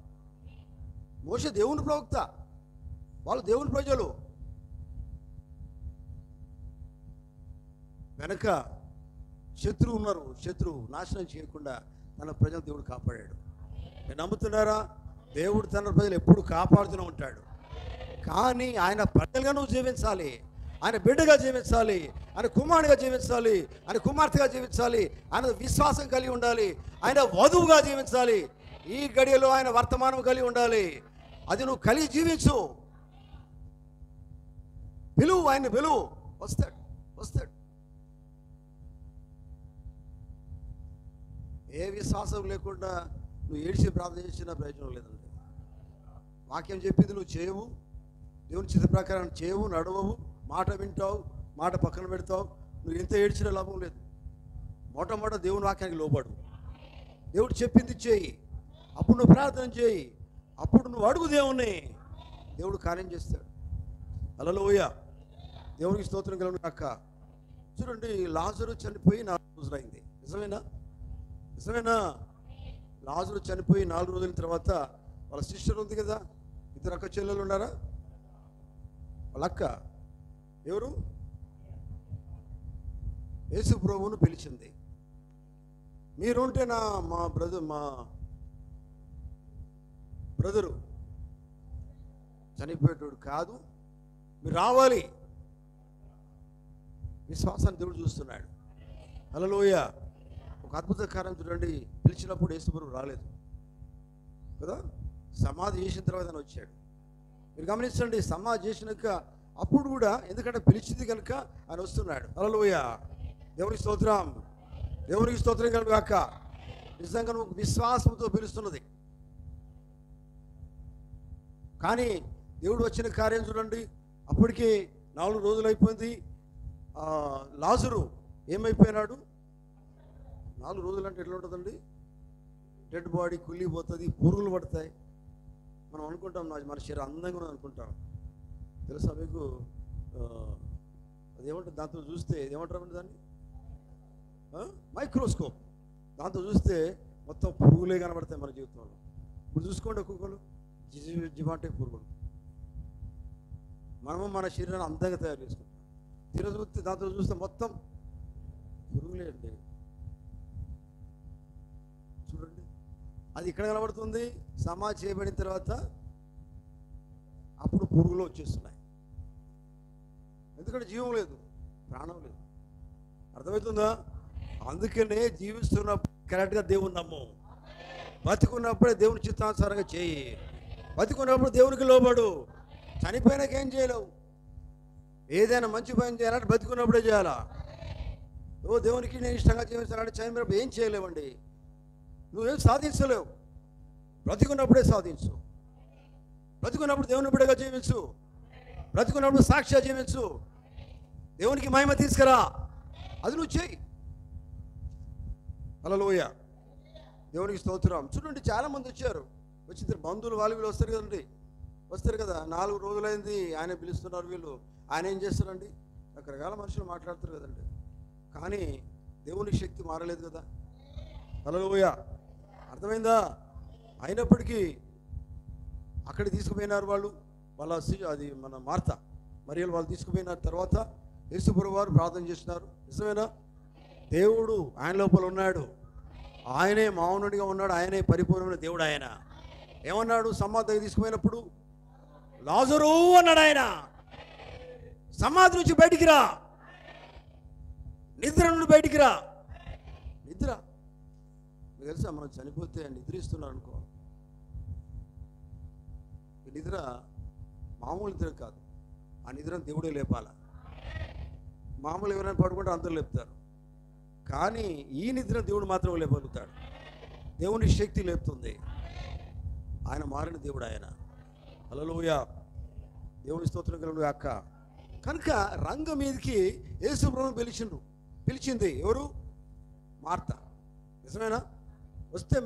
మోషే దేవుని ప్రవక్త, వాళ్ళు దేవుని ప్రజలు. వెనక శత్రువు ఉన్నారు. శత్రువు నాశనం చేయకుండా తన ప్రజలు దేవుడు కాపాడాడు. నేను నమ్ముతున్నారా? దేవుడు తన ప్రజలు ఎప్పుడు కాపాడుతూనే ఉంటాడు. కానీ ఆయన ప్రజలుగా నువ్వు జీవించాలి, ఆయన బిడ్డగా జీవించాలి, ఆయన కుమారుడిగా జీవించాలి, ఆయన కుమార్తెగా జీవించాలి, ఆయన విశ్వాసం కలిగి ఉండాలి, ఆయన వధువుగా జీవించాలి. ఈ గడియలో ఆయన వర్తమానం కలిగి ఉండాలి. అది నువ్వు కలిగి జీవించు. పిలువు, ఆయన పిలువు, వస్తాడు. ఏ విశ్వాసం లేకుండా నువ్వు ఏడిచి ప్రార్థన చేసినా ప్రయోజనం లేదండి. వాక్యం చెప్పింది నువ్వు చేయవు, దేవుని చిత్త ప్రకారం చేయవు, నడవవు, మాట వింటావు, మాట పక్కన పెడతావు. నువ్వు ఎంత ఏడ్చినా లాభం లేదు. మొట్టమొదట దేవుని వాక్యానికి లోబడు. దేవుడు చెప్పింది చేయి. అప్పుడు నువ్వు ప్రార్థన చేయి. అప్పుడు నువ్వు అడుగు దేవుణ్ణి, దేవుడు కార్యం చేస్తాడు. హల్లెలూయా. దేవునికి స్తోత్రం కలుగును గాక. చూడండి, లాజరు చనిపోయి 4 రోజులైంది. నిజమేనా? లాజరు చనిపోయి 4 రోజుల తర్వాత వాళ్ళ సిస్టర్ ఉంది కదా, 2 అక్క చెల్లెలు ఉన్నారా? వాళ్ళ అక్క ఎవరు? యేసు ప్రభువును పిలిచింది. మీరుంటే మా బ్రదరు చనిపోయేటోడు కాదు, మీరు రావాలి. విశ్వాసాన్ని దేవుడు చూస్తున్నాడు. హల్లెలూయా. ఒక అద్భుత కార్యం చూడండి. పిలిచినప్పుడు యేసు ప్రభు రాలేదు కదా, సమాధి చేసిన తర్వాత వచ్చాడు. మీరు గమనించండి, సమాధి చేసినాక అప్పుడు కూడా, ఎందుకంటే పిలిచింది కనుక ఆయన వస్తున్నాడు. హల్లెలూయా. దేవునికి స్తోత్రం కలుగు గాక. నిజంగా నువ్వు విశ్వాసంతో పిలుస్తున్నది. కానీ దేవుడు వచ్చిన కార్యం చూడండి. అప్పటికే 4 రోజులు అయిపోయింది. లాజరు ఏమైపోయినాడు? 4 రోజులు అంటే ఎట్లా ఉంటుందండి? డెడ్ బాడీ కుళ్ళిపోతుంది, పురుగులు పడతాయి. మనం అనుకుంటాం మన శరీరం అందంగా ఉన్నది అనుకుంటాం. తెలుసా మీకు? అదేమంటారు దాంతో చూస్తే, ఏమంటారు దాన్ని? మైక్రోస్కోప్. దాంతో చూస్తే మొత్తం పురుగులే కనబడతాయి మన జీవితంలో. ఇప్పుడు చూసుకోండి, ఒక్కొక్కరు జివాంటే పురుగులు. మనము మన శరీరాన్ని అందంగా తయారు చేసుకుంటాం. చూస్తే దాంతో చూస్తే మొత్తం పురుగులే అండి. చూడండి, అది ఇక్కడ కనబడుతుంది. సమాధి చేయబడిన తర్వాత అప్పుడు పురుగులు వచ్చేస్తున్నాయి. ఎందుకంటే జీవం లేదు, ప్రాణం లేదు. అర్థమవుతుందా? అందుకనే జీవిస్తున్నప్పుడు కరెక్ట్గా దేవుని నమ్ము. బతికున్నప్పుడే దేవుని చిత్తానుసారంగా చేయి. బతికున్నప్పుడు దేవునికి లోబడు. చనిపోయినాక ఏం చేయలేవు. ఏదైనా మంచి పని చేయాలంటే బతికున్నప్పుడే చేయాలా. దేవునికి నేను ఇష్టంగా జీవించాలంటే చనిపోయినప్పుడు ఏం చేయలేవండి. నువ్వేం సాధించలేవు. బ్రతికున్నప్పుడే సాధించు. బ్రతికున్నప్పుడు దేవుని బిడ్డగా జీవించు. బ్రతికున్నప్పుడు సాక్షిగా జీవించు. దేవునికి మహిమ తీసుకురా. అది నువ్వు చేయి. హల్లెలూయా. దేవునికి స్తోత్రం. చూడండి, చాలామంది వచ్చారు. వచ్చిన బంధువులు వాళ్ళు వీళ్ళు వస్తారు కదండి, వస్తారు కదా. 4 రోజులైంది ఆయన పిలుస్తున్నారు, వీళ్ళు ఆయన ఏం చేస్తారండి? రకరకాల మనుషులు మాట్లాడతారు కదండి. కానీ దేవుని శక్తి మారలేదు కదా. హల్లెలూయా, అర్థమైందా? అయినప్పటికీ అక్కడికి తీసుకుపోయినారు వాళ్ళు. అది మన మార్త మరియలు వాళ్ళు తీసుకుపోయిన తర్వాత యేసుప్రభువు వారు ప్రార్థన చేస్తున్నారు. నిజమేనా? దేవుడు ఆయన లోపల ఉన్నాడు, ఆయనే మౌనుడిగా ఉన్నాడు, ఆయనే పరిపూర్ణమైన దేవుడు. ఆయన ఏమన్నాడు? సమాధి దగ్గర తీసుకుపోయినప్పుడు లాజరు అన్నాడు ఆయన, సమాధి నుంచి బయటికి రా, నిద్ర నుండి బయటికి రా. నిద్ర మీకు తెలుసా, మనం చనిపోతే నిద్రిస్తున్నారు అనుకో, ఈ నిద్ర మామూలు నిద్ర కాదు. ఆ నిద్రను దేవుడే లేపాల. మామూలు ఎవరైనా పడుకుంటే అందరూ లేపుతారు, కానీ ఈ నిద్ర దేవుడు మాత్రం లేపగలుగుతాడు. దేవుని శక్తి లేపుతుంది. ఆయన మారిన దేవుడు ఆయన. హల్లెలూయా, దేవుని స్తోత్రం కలుగును గాక. కనుక రంగం మీదకి యేసుప్రభువును పిలిచింది ఎవరు? మార్త. నిజమేనా?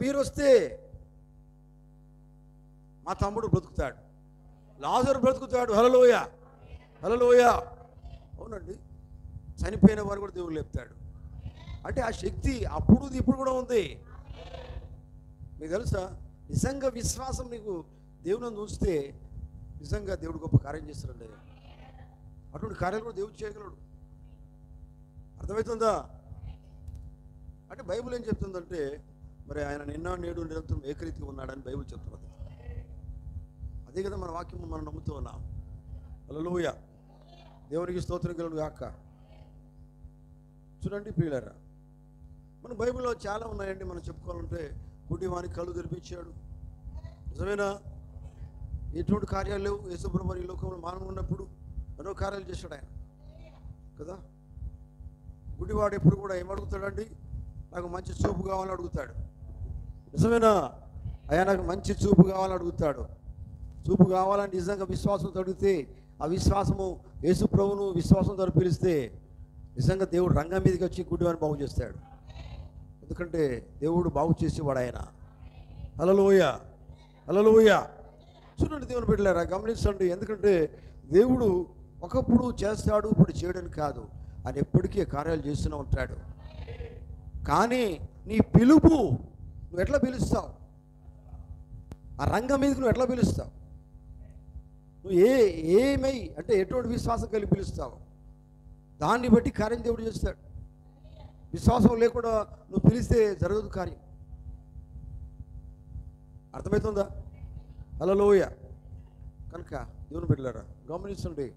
మీరు వస్తే మా తమ్ముడు బ్రతుకుతాడు, లాజరు బ్రతుకుతాడు. హల్లెలూయా, హల్లెలూయా. అవునండి, చనిపోయిన వారు కూడా దేవుడు లేపుతాడు. అంటే ఆ శక్తి అప్పుడు ఇప్పుడు కూడా ఉంది. మీకు తెలుసా, నిజంగా విశ్వాసం నీకు దేవుని చూస్తే నిజంగా దేవుడు గొప్ప కార్యం చేస్తాడండి. అటువంటి కార్యాలు కూడా దేవుడు చేయగలడు. అర్థమవుతుందా? అంటే బైబిల్ ఏం చెప్తుందంటే, మరి ఆయన నిన్న నేడు నిరంతరం ఏకరీతిగా ఉన్నాడని బైబిల్ చెప్తున్నది. అదే కదా మన వాక్యం, మనం నమ్ముతూ ఉన్నాం. హల్లెలూయా, దేవునికి స్తోత్రం కలుగును గాక. చూడండి ప్రియులారా, మన బైబిల్లో చాలా ఉన్నాయండి. మనం చెప్పుకోవాలంటే, గుడ్డివానికి కళ్ళు తెరిపించాడు. నిజమేనా? ఎటువంటి కార్యాలు లేవు. యేసుప్రభువు వారు ఈ లోకంలో మానవుడు ఉన్నప్పుడు ఎన్నో కార్యాలు చేశాడు ఆయన కదా. గుడ్డివాడు ఎప్పుడు కూడా ఏమడుగుతాడండి? నాకు మంచి చూపు కావాలని అడుగుతాడు. నిజమేనా? అయ్యా నాకు మంచి చూపు కావాలని అడుగుతాడు. చూపు కావాలని నిజంగా విశ్వాసంతో అడిగితే, ఆ విశ్వాసము యేసుప్రభువును విశ్వాసంతో పిలిస్తే నిజంగా దేవుడు రంగం మీదకి వచ్చి గుడ్డివాడిని బాగు చేస్తాడు. ఎందుకంటే దేవుడు బాగు చేసేవాడు ఆయన. హల్లెలూయా, హల్లెలూయా. చూడండి దేవుని బిడ్డలారా, గమనించండి. ఎందుకంటే దేవుడు ఒకప్పుడు చేస్తాడు, ఇప్పుడు చేయడం కాదు. ఆయన ఎప్పటికీ కార్యాలు చేస్తూనే ఉంటాడు. కానీ నీ పిలుపు నువ్వు ఎట్లా పిలుస్తావు? ఆ రంగం మీదకి నువ్వు ఎట్లా పిలుస్తావు? నువ్వు ఏమై అంటే ఎటువంటి విశ్వాసం కలిగి పిలుస్తావు, దాన్ని బట్టి కార్యం దేవుడు చేస్తాడు. విశ్వాసం లేకుండా నువ్వు పిలిస్తే జరగదు కార్యం. అర్థమవుతుందా? హల్లెలూయా. కనుక దేవుని బిడ్డలారా గమనించండి.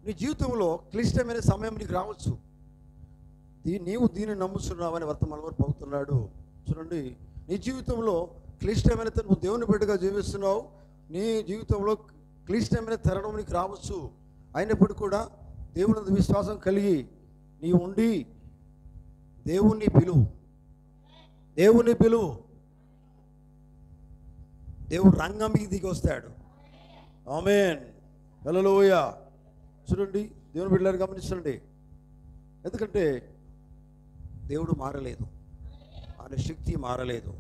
నీ జీవితంలో క్లిష్టమైన సమయం నీకు రావచ్చు. నీవు దీన్ని నమ్ముతున్నావని వర్తమానం వారు పలుకుతున్నాడు. చూడండి, నీ జీవితంలో క్లిష్టమైన నువ్వు దేవుని బిడ్డగా జీవిస్తున్నావు. నీ జీవితంలో క్లిష్టమైన తరుణం నీకు రావచ్చు. అయినప్పటికీ కూడా దేవుని విశ్వాసం కలిగి నీ ఉండి దేవుణ్ణి పిలువు. దేవుడు రంగం మీద దిగి వస్తాడు. ఆమేన్, హల్లెలూయా. చూడండి దేవుని బిడ్డలారా గమనించండి. ఎందుకంటే దేవుడు మారలేదు, ఆయన శక్తి మారలేదు.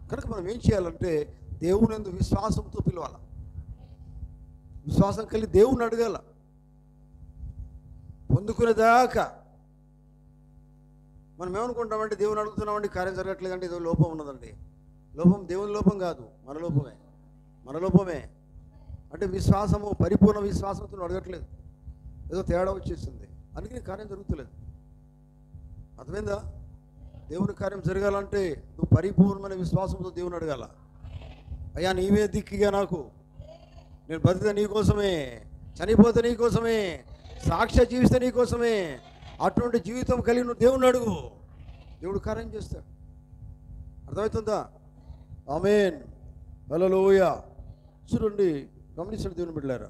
కనుక మనం ఏం చేయాలంటే దేవుని యందు విశ్వాసంతో పిలవాలి. విశ్వాసం కలిగి దేవుని అడగాల. పొందుకునేదాకా మనం ఏమనుకుంటామంటే, దేవుని అడుగుతున్నామండి కార్యం జరగట్లేదంటే ఏదో లోపం ఉన్నదండి. లోపం దేవుని లోపం కాదు, మన లోపమే. అంటే విశ్వాసము, పరిపూర్ణ విశ్వాసంతో అడగట్లేదు, ఏదో తేడా వచ్చేసింది, అందుకని కార్యం జరుగుతలేదు. అర్థమైందా? దేవుని కార్యం జరగాలంటే నువ్వు పరిపూర్ణమైన విశ్వాసంతో దేవుని అడగాల. అయ్యా నీవే దిక్కుగా, నాకు నేను బతికితే నీకోసమే, చనిపోతే నీకోసమే, సాక్ష్య జీవిస్తే నీకోసమే. అటువంటి జీవితం కలిగి నువ్వు దేవుని అడుగు, దేవుడు కార్యం చేస్తాడు. అర్థమవుతుందా? ఆమేన్, హల్లెలూయా. చూడండి గమనించండి దేవుని బిడ్డలారా.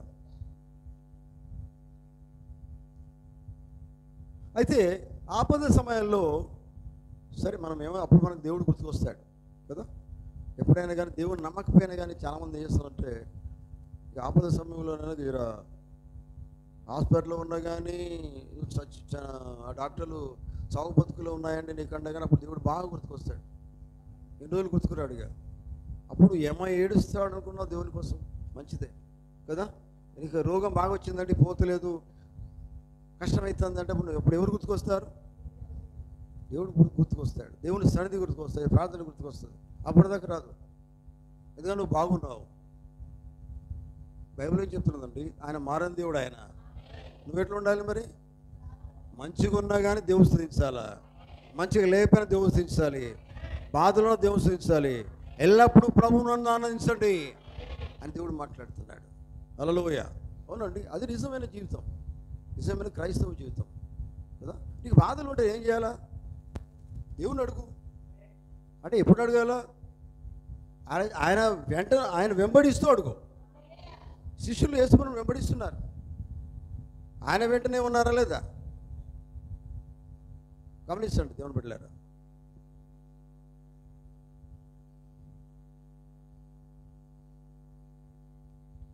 అయితే ఆపద సమయంలో సరే మనం అప్పుడు మనకు దేవుడు గుర్తుకొస్తాడు కదా. ఎప్పుడైనా కానీ దేవుడు నమ్మకపోయినా కానీ చాలామంది ఏం చేస్తారంటే ఈ ఆపద సమయంలోనే హాస్పిటల్లో ఉన్నా కానీ ఆ డాక్టర్లు చావు బతుకులో ఉన్నాయండి నీకంటే కానీ అప్పుడు దేవుడు బాగా గుర్తుకొస్తాడు. ఎన్ని రోజులు గుర్తుకురాడు ఇక అప్పుడు ఏడుస్తాడు అనుకున్నావు దేవుని కోసం, మంచిదే కదా. నీకు రోగం బాగా వచ్చిందంటే పోతలేదు, కష్టమవుతుందంటే అప్పుడు ఎవరు గుర్తుకొస్తారు? దేవుడు గుర్తుకొస్తాడు, దేవుని సన్నిధి గుర్తుకొస్తాడు, ప్రార్థన గుర్తుకొస్తుంది. అప్పటిదాకా రాదు, ఎందుకంటే నువ్వు బాగున్నావు. బైబిల్ ఏం చెప్తున్నదండి, ఆయన మారని దేవుడు. ఆయన నువ్వు ఎట్లా ఉండాలి మరి? మంచిగా ఉన్నా కానీ దేవుడు స్తుతించాలా, మంచిగా లేకపోయినా దేవుడు స్తుతించాలి, బాధలో దేవుడు స్తుతించాలి, ఎల్లప్పుడూ ప్రభువును ఆనందించండి అని దేవుడు మాట్లాడుతున్నాడు. హల్లెలూయా. అవునండి, అది నిజమైన జీవితం, నిజమైన క్రైస్తవ జీవితం కదా. నీకు బాధలు ఉంటే ఏం చేయాలా? దేవుని అడుగు. అంటే ఎప్పుడు అడగాల? ఆయన వెంబడిస్తూ అడుగు. శిష్యులు యేసుని వెంబడిస్తున్నారు, ఆయన వెంటనే ఉన్నారా లేదా? గమనించండి దేవుని బిడ్డలారా.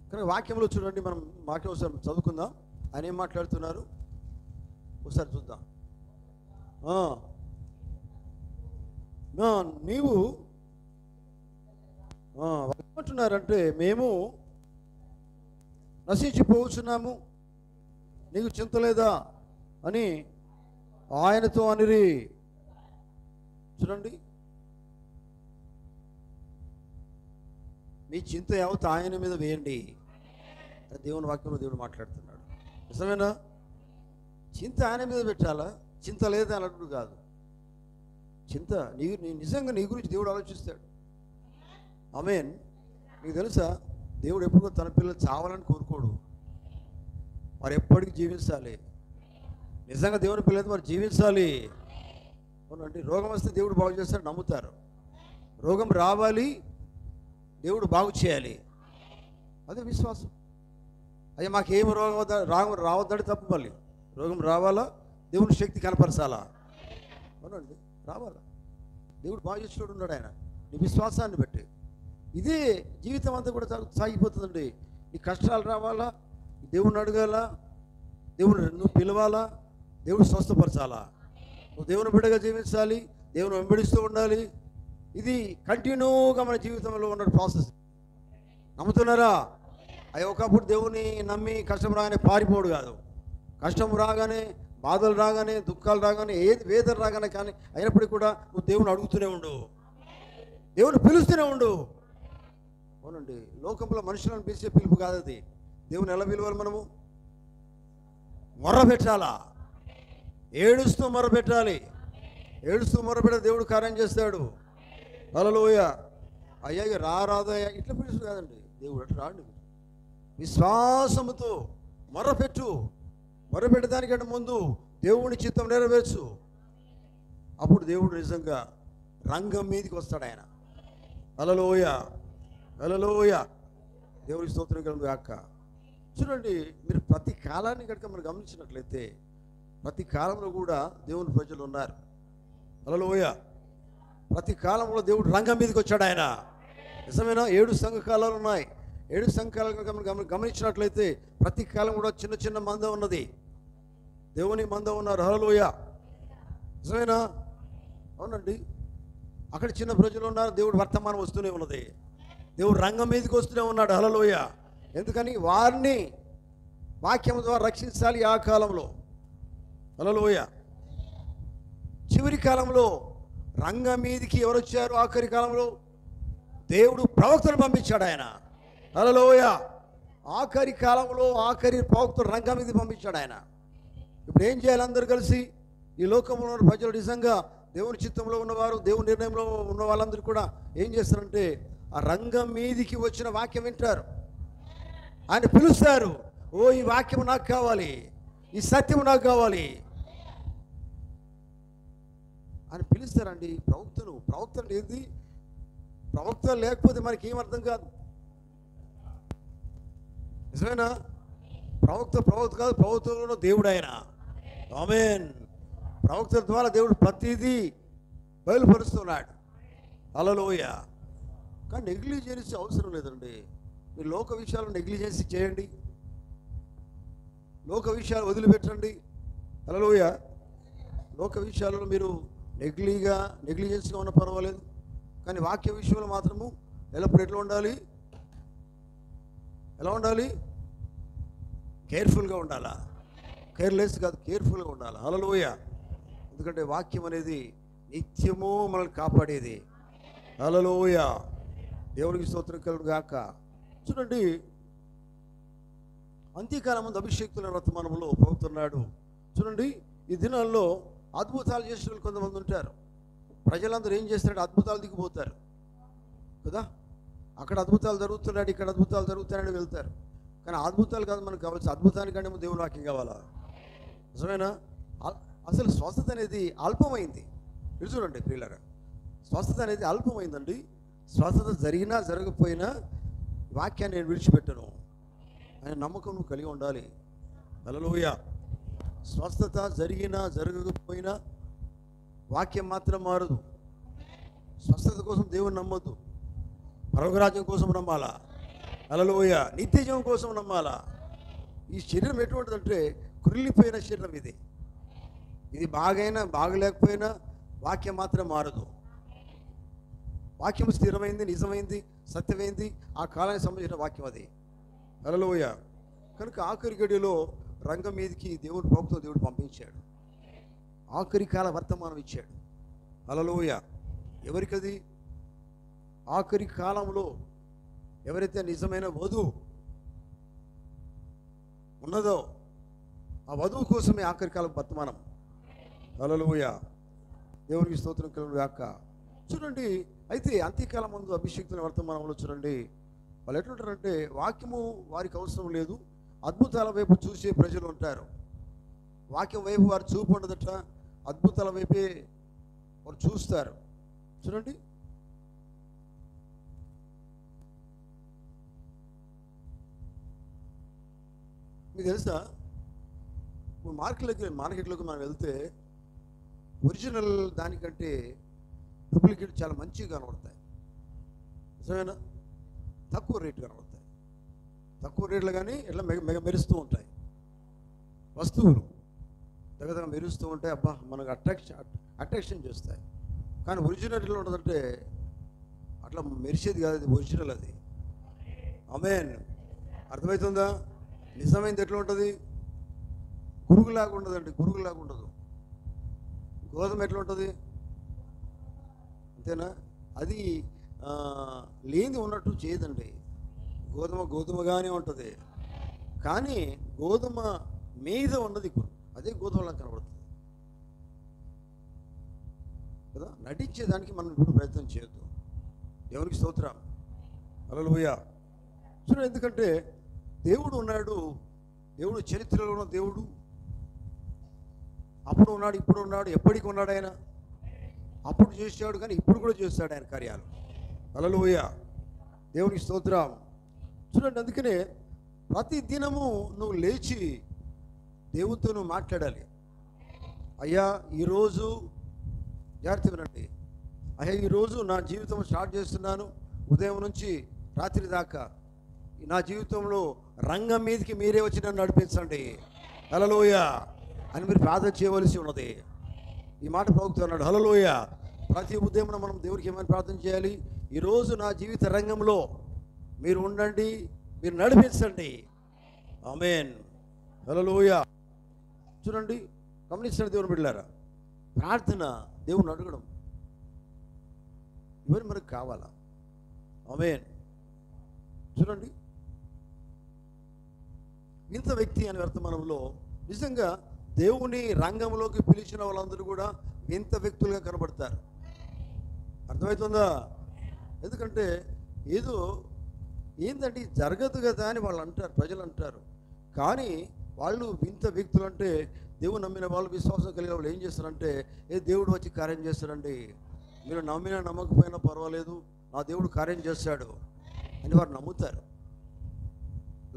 కానీ వాక్యంలో చూడండి, మనం వాక్యం ఒకసారి చదువుకుందాం. ఆయన ఏం మాట్లాడుతున్నారు ఒకసారి చూద్దాం. నీవు ఏమంటున్నారంటే, మేము నశించిపోవచ్చున్నాము, నీకు చింత లేదా అని ఆయనతో అనిరి. చూడండి, మీ చింత యావత్ ఆయన మీద వేయండి. దేవుని వాక్యంలో దేవుడు మాట్లాడుతున్నాడు. నిజమేనా? చింత ఆయన మీద పెట్టాలా? చింత లేదా అన్నట్టు కాదు. చింత నిజంగా నీ గురించి దేవుడు ఆలోచిస్తాడు. ఆమేన్. నీకు తెలుసా, దేవుడు ఎప్పుడు తన పిల్లలు చావాలని కోరుకోడు, వారు ఎప్పటికీ జీవించాలి. నిజంగా దేవుని పిల్లలతో వారు జీవించాలి. అవునండి, రోగం వస్తే దేవుడు బాగు చేస్తాడు నమ్ముతారు. రోగం రావాలి, దేవుడు బాగు చేయాలి, అదే విశ్వాసం. అయ్యా మాకేం రోగం రావద్దని తప్పు. మళ్ళీ రోగం రావాలా, దేవుని శక్తి కనపరచాలా? అవునండి, రావాలా. దేవుడు బాగు చేసేవాడు ఉన్నాడు ఆయన, నీ విశ్వాసాన్ని బట్టి. ఇదే జీవితం అంతా కూడా సాగిపోతుందండి. నీ కష్టాలు రావాలా, దేవుని అడగాల, దేవుని నువ్వు పిలవాలా, దేవుడు స్వస్థపరచాలా, నువ్వు దేవుని బిడ్డగా జీవించాలి, దేవుని వెంబడిస్తూ ఉండాలి. ఇది కంటిన్యూగా మన జీవితంలో ఉన్న ప్రాసెస్. నమ్ముతున్నారా? అవి ఒకప్పుడు దేవుని నమ్మి కష్టం రాగానే పారిపోడు కాదు. కష్టం రాగానే, బాధలు రాగానే, దుఃఖాలు రాగానే, ఏది వేదన రాగానే కానీ అయినప్పటికీ కూడా నువ్వు దేవుని అడుగుతూనే ఉండు, దేవుని పిలుస్తూనే ఉండు. అవునండి, లోకంలో మనుషులను పిలిచే పిలుపు కాదు అది. దేవుని ఎలా పిలవాలి? మనము మొర్రపెట్టాలా, ఏడుస్తూ మొర్రపెట్టాలి. ఏడుస్తూ మొర్రపెట్టే దేవుడు కార్యం చేస్తాడు. హల్లెలూయా. అయ్యా రాదయ్యా ఇట్లా పిలుచు కాదండి, దేవుడు అట్లా రాండి. విశ్వాసముతో మొర్రపెట్టు. మొర్రపెట్టడానికంటే ముందు దేవుని చిత్తం నెరవేర్చు. అప్పుడు దేవుడు నిజంగా రంగం మీదకి వస్తాడు ఆయన. హల్లెలూయా, హల్లెలూయా. దేవుని స్తోత్రం కలుగు గాక. చూడండి, మీరు ప్రతి కాలాన్ని కనుక మనం గమనించినట్లయితే ప్రతి కాలంలో కూడా దేవుని ప్రజలు ఉన్నారు. హల్లెలూయా. ప్రతి కాలంలో దేవుడు రంగం మీదకి వచ్చాడు ఆయన. నిజమేనా? 7 సంఘకాలాలు ఉన్నాయి. 7 సంఘకాలాలు కనుక మనం గమనించినట్లయితే ప్రతి కాలం కూడా చిన్న చిన్న మంద ఉన్నది, దేవుని మంద ఉన్నారు. హల్లెలూయా. నిజమేనా? అవునండి, అక్కడ చిన్న ప్రజలు ఉన్నారు, దేవుడు వర్తమానం వస్తూనే ఉన్నది, దేవుడు రంగం మీదకి వస్తూనే ఉన్నాడు. హల్లెలూయా. ఎందుకని? వారిని వాక్యం ద్వారా రక్షించాలి ఆ కాలంలో. హల్లెలూయా. చివరి కాలంలో రంగం మీదికి ఎవరు వచ్చారు? ఆఖరి కాలంలో దేవుడు ప్రవక్తను పంపించాడు ఆయన. హల్లెలూయా. ఆఖరి కాలంలో ఆఖరి ప్రవక్తను రంగం మీదకి పంపించాడు ఆయన. ఇప్పుడు ఏం చేయాలి? అందరూ కలిసి ఈ లోకంలో ఉన్న ప్రజలు నిజంగా దేవుని చిత్తంలో ఉన్నవారు, దేవుని నిర్ణయంలో ఉన్న వాళ్ళందరూ కూడా ఏం చేస్తారంటే ఆ రంగం మీదికి వచ్చిన వాక్యం వింటారు, ఆయన పిలుస్తారు. ఓ ఈ వాక్యం నాకు కావాలి, ఈ సత్యం నాకు కావాలి అని పిలుస్తారండి. ప్రవక్త అంటే ఏంది? ప్రవక్త లేకపోతే మనకి ఏం అర్థం కాదు. నిజమేనా? ప్రవక్త కాదు, ప్రవక్తలో దేవుడు ఆయన. ఆమేన్. ప్రవక్తల ద్వారా దేవుడు ప్రతిదీ బయలుపరుస్తున్నాడు. హల్లెలూయా. కానీ నెగ్లిజెన్సీ అవసరం లేదండి. మీరు లోక విషయాలు నెగ్లిజెన్సీ చేయండి, లోక విషయాలు వదిలిపెట్టండి. హల్లెలూయా. లోక విషయాలలో మీరు నెగ్లిజెన్స్గా ఉన్న పర్వాలేదు, కానీ వాక్య విషయంలో మాత్రము ఎల్లప్పుడు ఎట్లా ఉండాలి? ఎలా ఉండాలి? కేర్ఫుల్గా ఉండాలా? కేర్లెస్ కాదు, కేర్ఫుల్గా ఉండాలి. హల్లెలూయా. ఎందుకంటే వాక్యం అనేది నిత్యము మనల్ని కాపాడేది. హల్లెలూయా. దేవునికి స్తోత్రం కలుగును గాక. చూడండి, అంత్యకాలం ముందు అభిషేక్తుల వర్తమానంలో ప్రభుతున్నాడు. చూడండి, ఈ దినాల్లో అద్భుతాలు చేసే వాళ్ళు కొంతమంది ఉంటారు. ప్రజలందరూ ఏం చేస్తారంటే అద్భుతాలు దిగిపోతారు కదా. అక్కడ అద్భుతాలు జరుగుతున్నాడు, ఇక్కడ అద్భుతాలు జరుగుతాయని వెళ్తారు. కానీ అద్భుతాలు కాదు మనకు కావాల్సిన, అద్భుతానికంటే దేవుని వాక్యం కావాలా? నిజమేనా? అసలు స్వస్థత అనేది అల్పమైంది. ఇది చూడండి ప్రియులారా, స్వస్థత అనేది అల్పమైందండి. స్వస్థత జరిగినా జరగకపోయినా వాక్యాన్ని నేను విడిచిపెట్టను అనే నమ్మకం నువ్వు కలిగి ఉండాలి. హల్లెలూయా. స్వస్థత జరిగినా జరగకపోయినా వాక్యం మాత్రం మారదు. స్వస్థత కోసం దేవుని నమ్మొద్దు, పరలోకరాజ్యం కోసం నమ్మాలా. హల్లెలూయా. నిత్యజీవం కోసం నమ్మాలా. ఈ శరీరం ఎటువంటిదంటే కురిలిపోయిన శరీరం ఇది. ఇది బాగైనా బాగలేకపోయినా వాక్యం మాత్రం మారదు. వాక్యం స్థిరమైంది, నిజమైంది, సత్యమైంది, ఆ కాలానికి సంబంధించిన వాక్యం అది. హల్లెలూయా. కనుక ఆఖరి గడిలో రంగం మీదకి దేవుడు ప్రభుత్వం దేవుడు పంపించాడు. ఆఖరి కాల వర్తమానం ఇచ్చాడు. హల్లెలూయా. ఎవరికది? ఆఖరి కాలంలో ఎవరైతే నిజమైన వధువు ఉన్నదో ఆ వధువు కోసమే ఆఖరి కాలం వర్తమానం. హల్లెలూయా. దేవునికి స్తోత్రం కలుగును గాక. చూడండి, అయితే అంత్యకాలం ముందు అభిషేక్తుల వర్తమానంలో చూడండి, వాళ్ళు ఎట్లుంటారంటే వాక్యము వారికి అవసరం లేదు, అద్భుతాల వైపు చూసే ప్రజలు ఉంటారు. వాక్యం వైపు వారు చూపు ఉండదట, అద్భుతాల వైపే వారు చూస్తారు. చూడండి, మీకు తెలుసా, మార్కెట్లోకి మనం వెళ్తే ఒరిజినల్ దానికంటే డూప్లికేట్ చాలా మంచిగా కనబడతాయి. నిజమేనా? తక్కువ రేటు కనబడతాయి. తక్కువ రేట్లు కానీ ఇట్లా మెరుస్తూ ఉంటాయి. వస్తువులు దగ్గర మెరుస్తూ ఉంటాయి. అబ్బా, మనకు అట్రాక్షన్ చేస్తాయి. కానీ ఒరిజినల్ ఎట్లా ఉంటుందంటే అట్లా మెరిసేది కాదు, అది ఒరిజినల్. అది ఆమేన్. అర్థమవుతుందా? నిజమైంది ఎట్లా ఉంటుంది? గురుగులాగా ఉండదండి, గురుగులాగా ఉండదు. గోధుమ ఎట్లా ఉంటుంది? అంతేనా? అది లేని ఉన్నట్టు చేయదండి. గోధుమగానే ఉంటుంది, కానీ గోధుమ మీద ఉన్నది అదే గోధుమలా కనబడుతుంది కదా. నటించేదానికి మనం ఇప్పుడు ప్రయత్నం చేయొద్దు. దేవునికి స్తోత్రం. హల్లెలూయా. చూడండి, ఎందుకంటే దేవుడు ఉన్నాడు. దేవుడు చరిత్రలో ఉన్న దేవుడు. అప్పుడు ఉన్నాడు, ఇప్పుడు ఉన్నాడు, ఎప్పటికి ఉన్నాడు ఆయన. అప్పుడు చేశాడు, కానీ ఇప్పుడు కూడా చేస్తాడు ఆయన కార్యాలు. హల్లెలూయా. దేవునికి స్తోత్రం. చూడండి, అందుకనే ప్రతి దినము నువ్వు లేచి దేవునితో నువ్వు మాట్లాడాలి. అయ్యా ఈరోజు జాగ్రత్త వినండి. అయ్యా ఈరోజు నా జీవితం స్టార్ట్ చేస్తున్నాను, ఉదయం నుంచి రాత్రి దాకా నా జీవితంలో రంగం మీదకి మీరే వచ్చి నన్ను నడిపించండి. హల్లెలూయా అని మీరు ప్రార్థన చేయవలసి ఉన్నది. ఈ మాట ప్రభుత్వం హల్లెలూయా. ప్రతి ఉదయం మనం దేవుడికి ఏమైనా ప్రార్థన చేయాలి? ఈరోజు నా జీవిత రంగంలో మీరు ఉండండి, మీరు నడిపించండి. ఆమేన్. హల్లెలూయా. చూడండి, గమనించండి దేవుని బిడ్డలారా, ప్రార్థన దేవుని అడగడం ఇవన్నీ మనకు కావాలా? ఆమేన్. చూడండి, వింత వ్యక్తి అనే వర్తమానంలో నిజంగా దేవుని రంగంలోకి పిలిచిన వాళ్ళందరూ కూడా వింత వ్యక్తులుగా కనబడతారు. అర్థమవుతుందా? ఎందుకంటే ఏదో ఏంటంటే జరగదు కదా అని వాళ్ళు అంటారు, ప్రజలు అంటారు. కానీ వాళ్ళు వింత వ్యక్తులు అంటే దేవుడు నమ్మిన వాళ్ళు, విశ్వాసం కలిగిన వాళ్ళు ఏం చేస్తారంటే, దేవుడు వచ్చి కార్యం చేస్తారండి, మీరు నమ్మినా నమ్మకపోయినా పర్వాలేదు, నా దేవుడు కార్యం చేస్తాడు అని వారు నమ్ముతారు.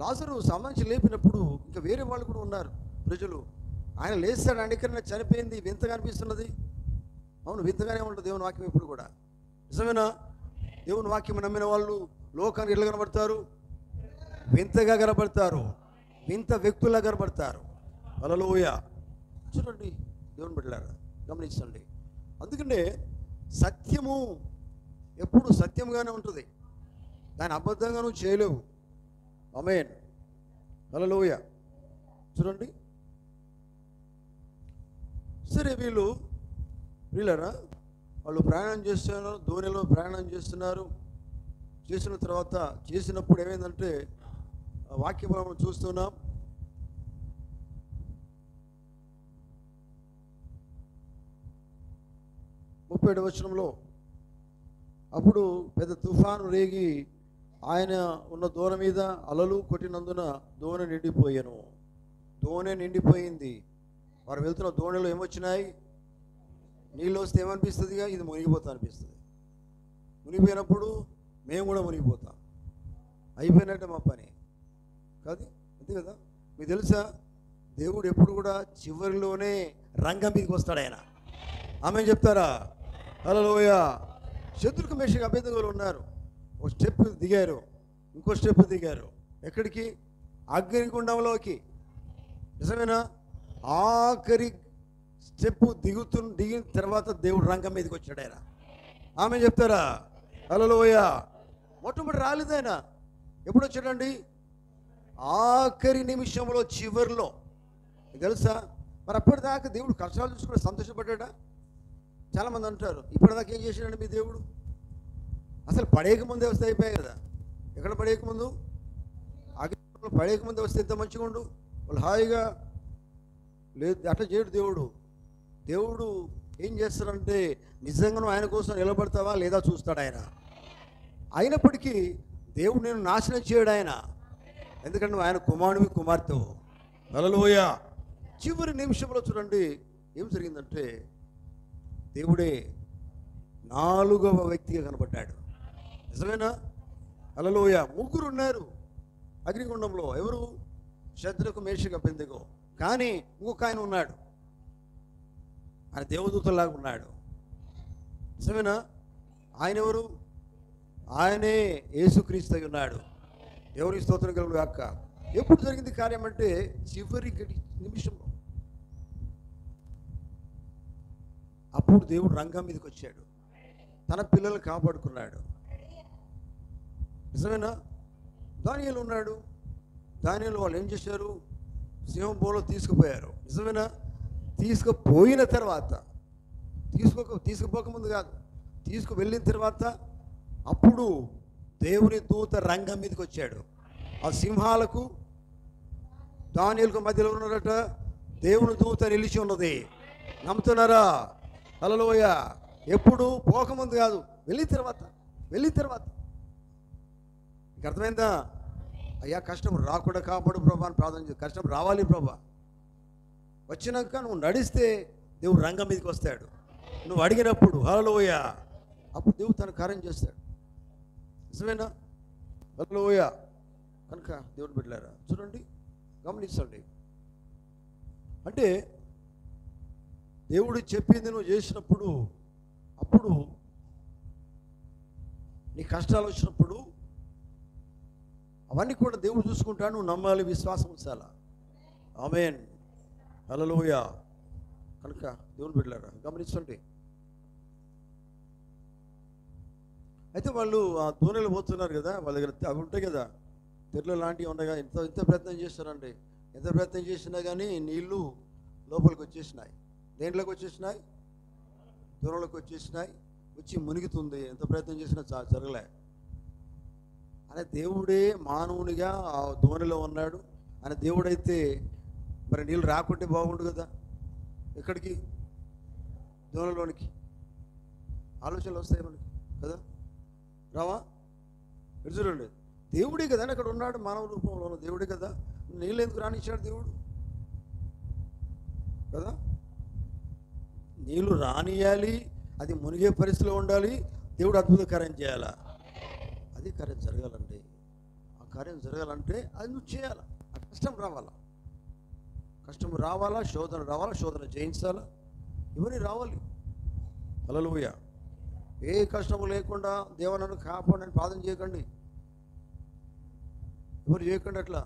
లాజరు సమాజం లేపినప్పుడు ఇంకా వేరే వాళ్ళు కూడా ఉన్నారు ప్రజలు. ఆయన లేస్తాడు, ఇక్కడ చనిపోయింది, వింతగా అనిపిస్తున్నది. అవును, వింతగానే ఉంటుంది దేవుని వాక్యం ఇప్పుడు కూడా. నిజమేనా? దేవుని వాక్యం నమ్మిన వాళ్ళు లోకానికి ఎట్లా కనబడతారు? వింతగా కనబడతారు, వింత వ్యక్తుల్లా కనబడతారు. హల్లెలూయ. చూడండి దేవుని బిడ్డలారా, గమనించండి. అందుకనే సత్యము ఎప్పుడు సత్యంగానే ఉంటుంది, దాన్ని అబద్ధంగా నువ్వు చేయలేవు. ఆమేన్. హల్లెలూయ. చూడండి, సరే వీళ్ళరా వాళ్ళు ప్రయాణం చేస్తున్నారు, ధోనిలో ప్రయాణం చేస్తున్నారు. చేసిన తర్వాత చేసినప్పుడు ఏమైందంటే వాక్యం మనం చూస్తున్నాం. 37వ వచనంలో, అప్పుడు పెద్ద తుఫాను రేగి ఆయన ఉన్న దోణి మీద అలలు కొట్టినందున దోణి నిండిపోయాను. దోణి నిండిపోయింది. వారు వెళ్తున్న దోణిలో ఏమొచ్చినాయి? నీళ్ళు వస్తే ఏమనిపిస్తుందిగా? ఇది మునిగిపోతా అనిపిస్తుంది. మునిగిపోయినప్పుడు మేము కూడా మునిగిపోతాం. అయిపోయినట్టే మా పని కాదు, అంతే కదా? మీకు తెలుసా, దేవుడు ఎప్పుడు కూడా చివరిలోనే రంగం మీదకి వస్తాడు ఆయన. ఆమె చెప్తారా? హల్లెలూయా. శత్రుకు మేషకు అభ్యర్థులు ఉన్నారు. ఒక స్టెప్ దిగారు, ఇంకో స్టెప్ దిగారు. ఎక్కడికి? అగ్నిగుండంలోకి. నిజమేనా? ఆఖరి స్టెప్ దిగిన తర్వాత దేవుడు రంగం మీదకి వచ్చాడు ఆయన. ఆమె చెప్తారా? హల్లెలూయా. మొట్టమొదటి రాలేదు ఆయన. ఎప్పుడు వచ్చాడండి? ఆఖరి నిమిషంలో, చివరిలో. తెలుసా? మరి అప్పటిదాకా దేవుడు కష్టాలు చూసుకుని సంతోషపడ్డా? చాలామంది అంటారు, ఇప్పటిదాకా ఏం చేశాడండి మీ దేవుడు? అసలు పడేయకముందే వస్తే అయిపోయాయి కదా. ఎక్కడ పడేయకముందు? అగ్నిలో పడేయకముందే వస్తే ఎంత మంచిగా ఉండు. వాళ్ళు హాయిగా లేదు, అట్లా చేయడు దేవుడు. దేవుడు ఏం చేస్తాడంటే నిజంగా ఆయన కోసం నిలబడతావా లేదా చూస్తాడు ఆయన. అయినప్పటికీ దేవుడు నేను నాశనం చేయడు ఆయన, ఎందుకంటే నువ్వు ఆయన కుమారుడివి, కుమార్తెవు. హల్లెలూయా. చివరి నిమిషంలో చూడండి ఏం జరిగిందంటే దేవుడే 4వ వ్యక్తిగా కనబడ్డాడు. నిజమేనా? హల్లెలూయా. 3 ఉన్నారు అగ్నిగుండంలో. ఎవరు? శద్రకు, మేషకు, అబేద్నెగో. కానీ ఇంకొక ఆయన ఉన్నాడు, ఆయన దేవదూతలాగా ఉన్నాడు. నిజమేనా? ఆయన ఎవరు? ఆయనే యేసుక్రీస్తు అయి ఉన్నాడు. దేవుని స్తోత్రం కలుగును గాక. ఎప్పుడు జరిగింది కార్యం అంటే చివరి నిమిషంలో. అప్పుడు దేవుడు రంగం మీదకి వచ్చాడు, తన పిల్లలు కాపాడుకున్నాడు. నిజమేనా? దానియేలు ఉన్నాడు. దానియేలు వాళ్ళు ఏం చేశారు? సింహం బోలో తీసుకుపోయారు. నిజమేనా? తీసుకుపోయిన తర్వాత, తీసుకుపోకముందు కాదు, తీసుకువెళ్ళిన తర్వాత అప్పుడు దేవుని దూత రంగం మీదకి వచ్చాడు. ఆ సింహాలకు దానియేలుకు మధ్యలో ఉన్నారట. దేవుని దూత నిలిచి ఉన్నది. నమ్ముతున్నారా? హల్లెలూయా. ఎప్పుడు? పోకముందు కాదు, వెళ్ళిన తర్వాత. నీకు అర్థమైందా? అయ్యా కష్టం రాకుండా కాపాడు ప్రభా అని ప్రార్థన చేసి, కష్టం రావాలి ప్రభా. వచ్చినాక నువ్వు నడిస్తే దేవుడు రంగం మీదకి వస్తాడు. నువ్వు అడిగినప్పుడు హల్లెలూయా, అప్పుడు దేవుడు తన కార్యం చేస్తాడు. నిజమేనా? హల్లెలూయా. కనుక దేవుడు బిడ్డలారా చూడండి, గమనించండి. అంటే దేవుడు చెప్పింది నువ్వు చేసినప్పుడు, అప్పుడు నీ కష్టాలు వచ్చినప్పుడు అవన్నీ కూడా దేవుడు చూసుకుంటాడు. నువ్వు నమ్మాలి, విశ్వాసం ఉంచాలా. ఆమేన్. హల్లెలూయా. కనుక దేవుని బిడ్డలారా గమనించండి. అయితే వాళ్ళు ఆ దోణిలో పోతున్నారు కదా, వాళ్ళ దగ్గర అవి ఉంటాయి కదా, తెరలు లాంటివి ఉండగా ఎంత ప్రయత్నం చేస్తారండి. ఎంత ప్రయత్నం చేసినా కానీ నీళ్ళు లోపలికి వచ్చేసినాయి. దేంట్లోకి వచ్చేసినాయి? దూరంలోకి వచ్చేసినాయి. వచ్చి మునిగుతుంది. ఎంత ప్రయత్నం చేసినా జరగలే. ఆయన దేవుడే మానవునిగా ఆ దోణిలో ఉన్నాడు. ఆయన దేవుడైతే మరి నీళ్ళు రాకుంటే బాగుండు కదా. ఎక్కడికి? దోణిలోనికి. ఆలోచనలు వస్తాయి మనకి కదా, రావా? చూడండి, దేవుడే కదా అక్కడ ఉన్నాడు, మానవ రూపంలో ఉన్న దేవుడే కదా. నీళ్ళు ఎందుకు రానిచ్చాడు దేవుడు కదా? నీళ్ళు రానియాలి, అది మునిగే పరిస్థితిలో ఉండాలి. దేవుడు అద్భుత కార్యం చేయాలా? అది కార్యం జరగాలండి. ఆ కార్యం జరగాలంటే అది నువ్వు చేయాలా. ఆ కష్టం రావాలా, శోధన రావాలా, శోధన జయించాలా, ఇవన్నీ రావాలి. హల్లెలూయా. ఏ కష్టము లేకుండా దేవా నన్ను కాపాడని ప్రార్థన చేయకండి, ఎవరు చేయకండి. అట్లా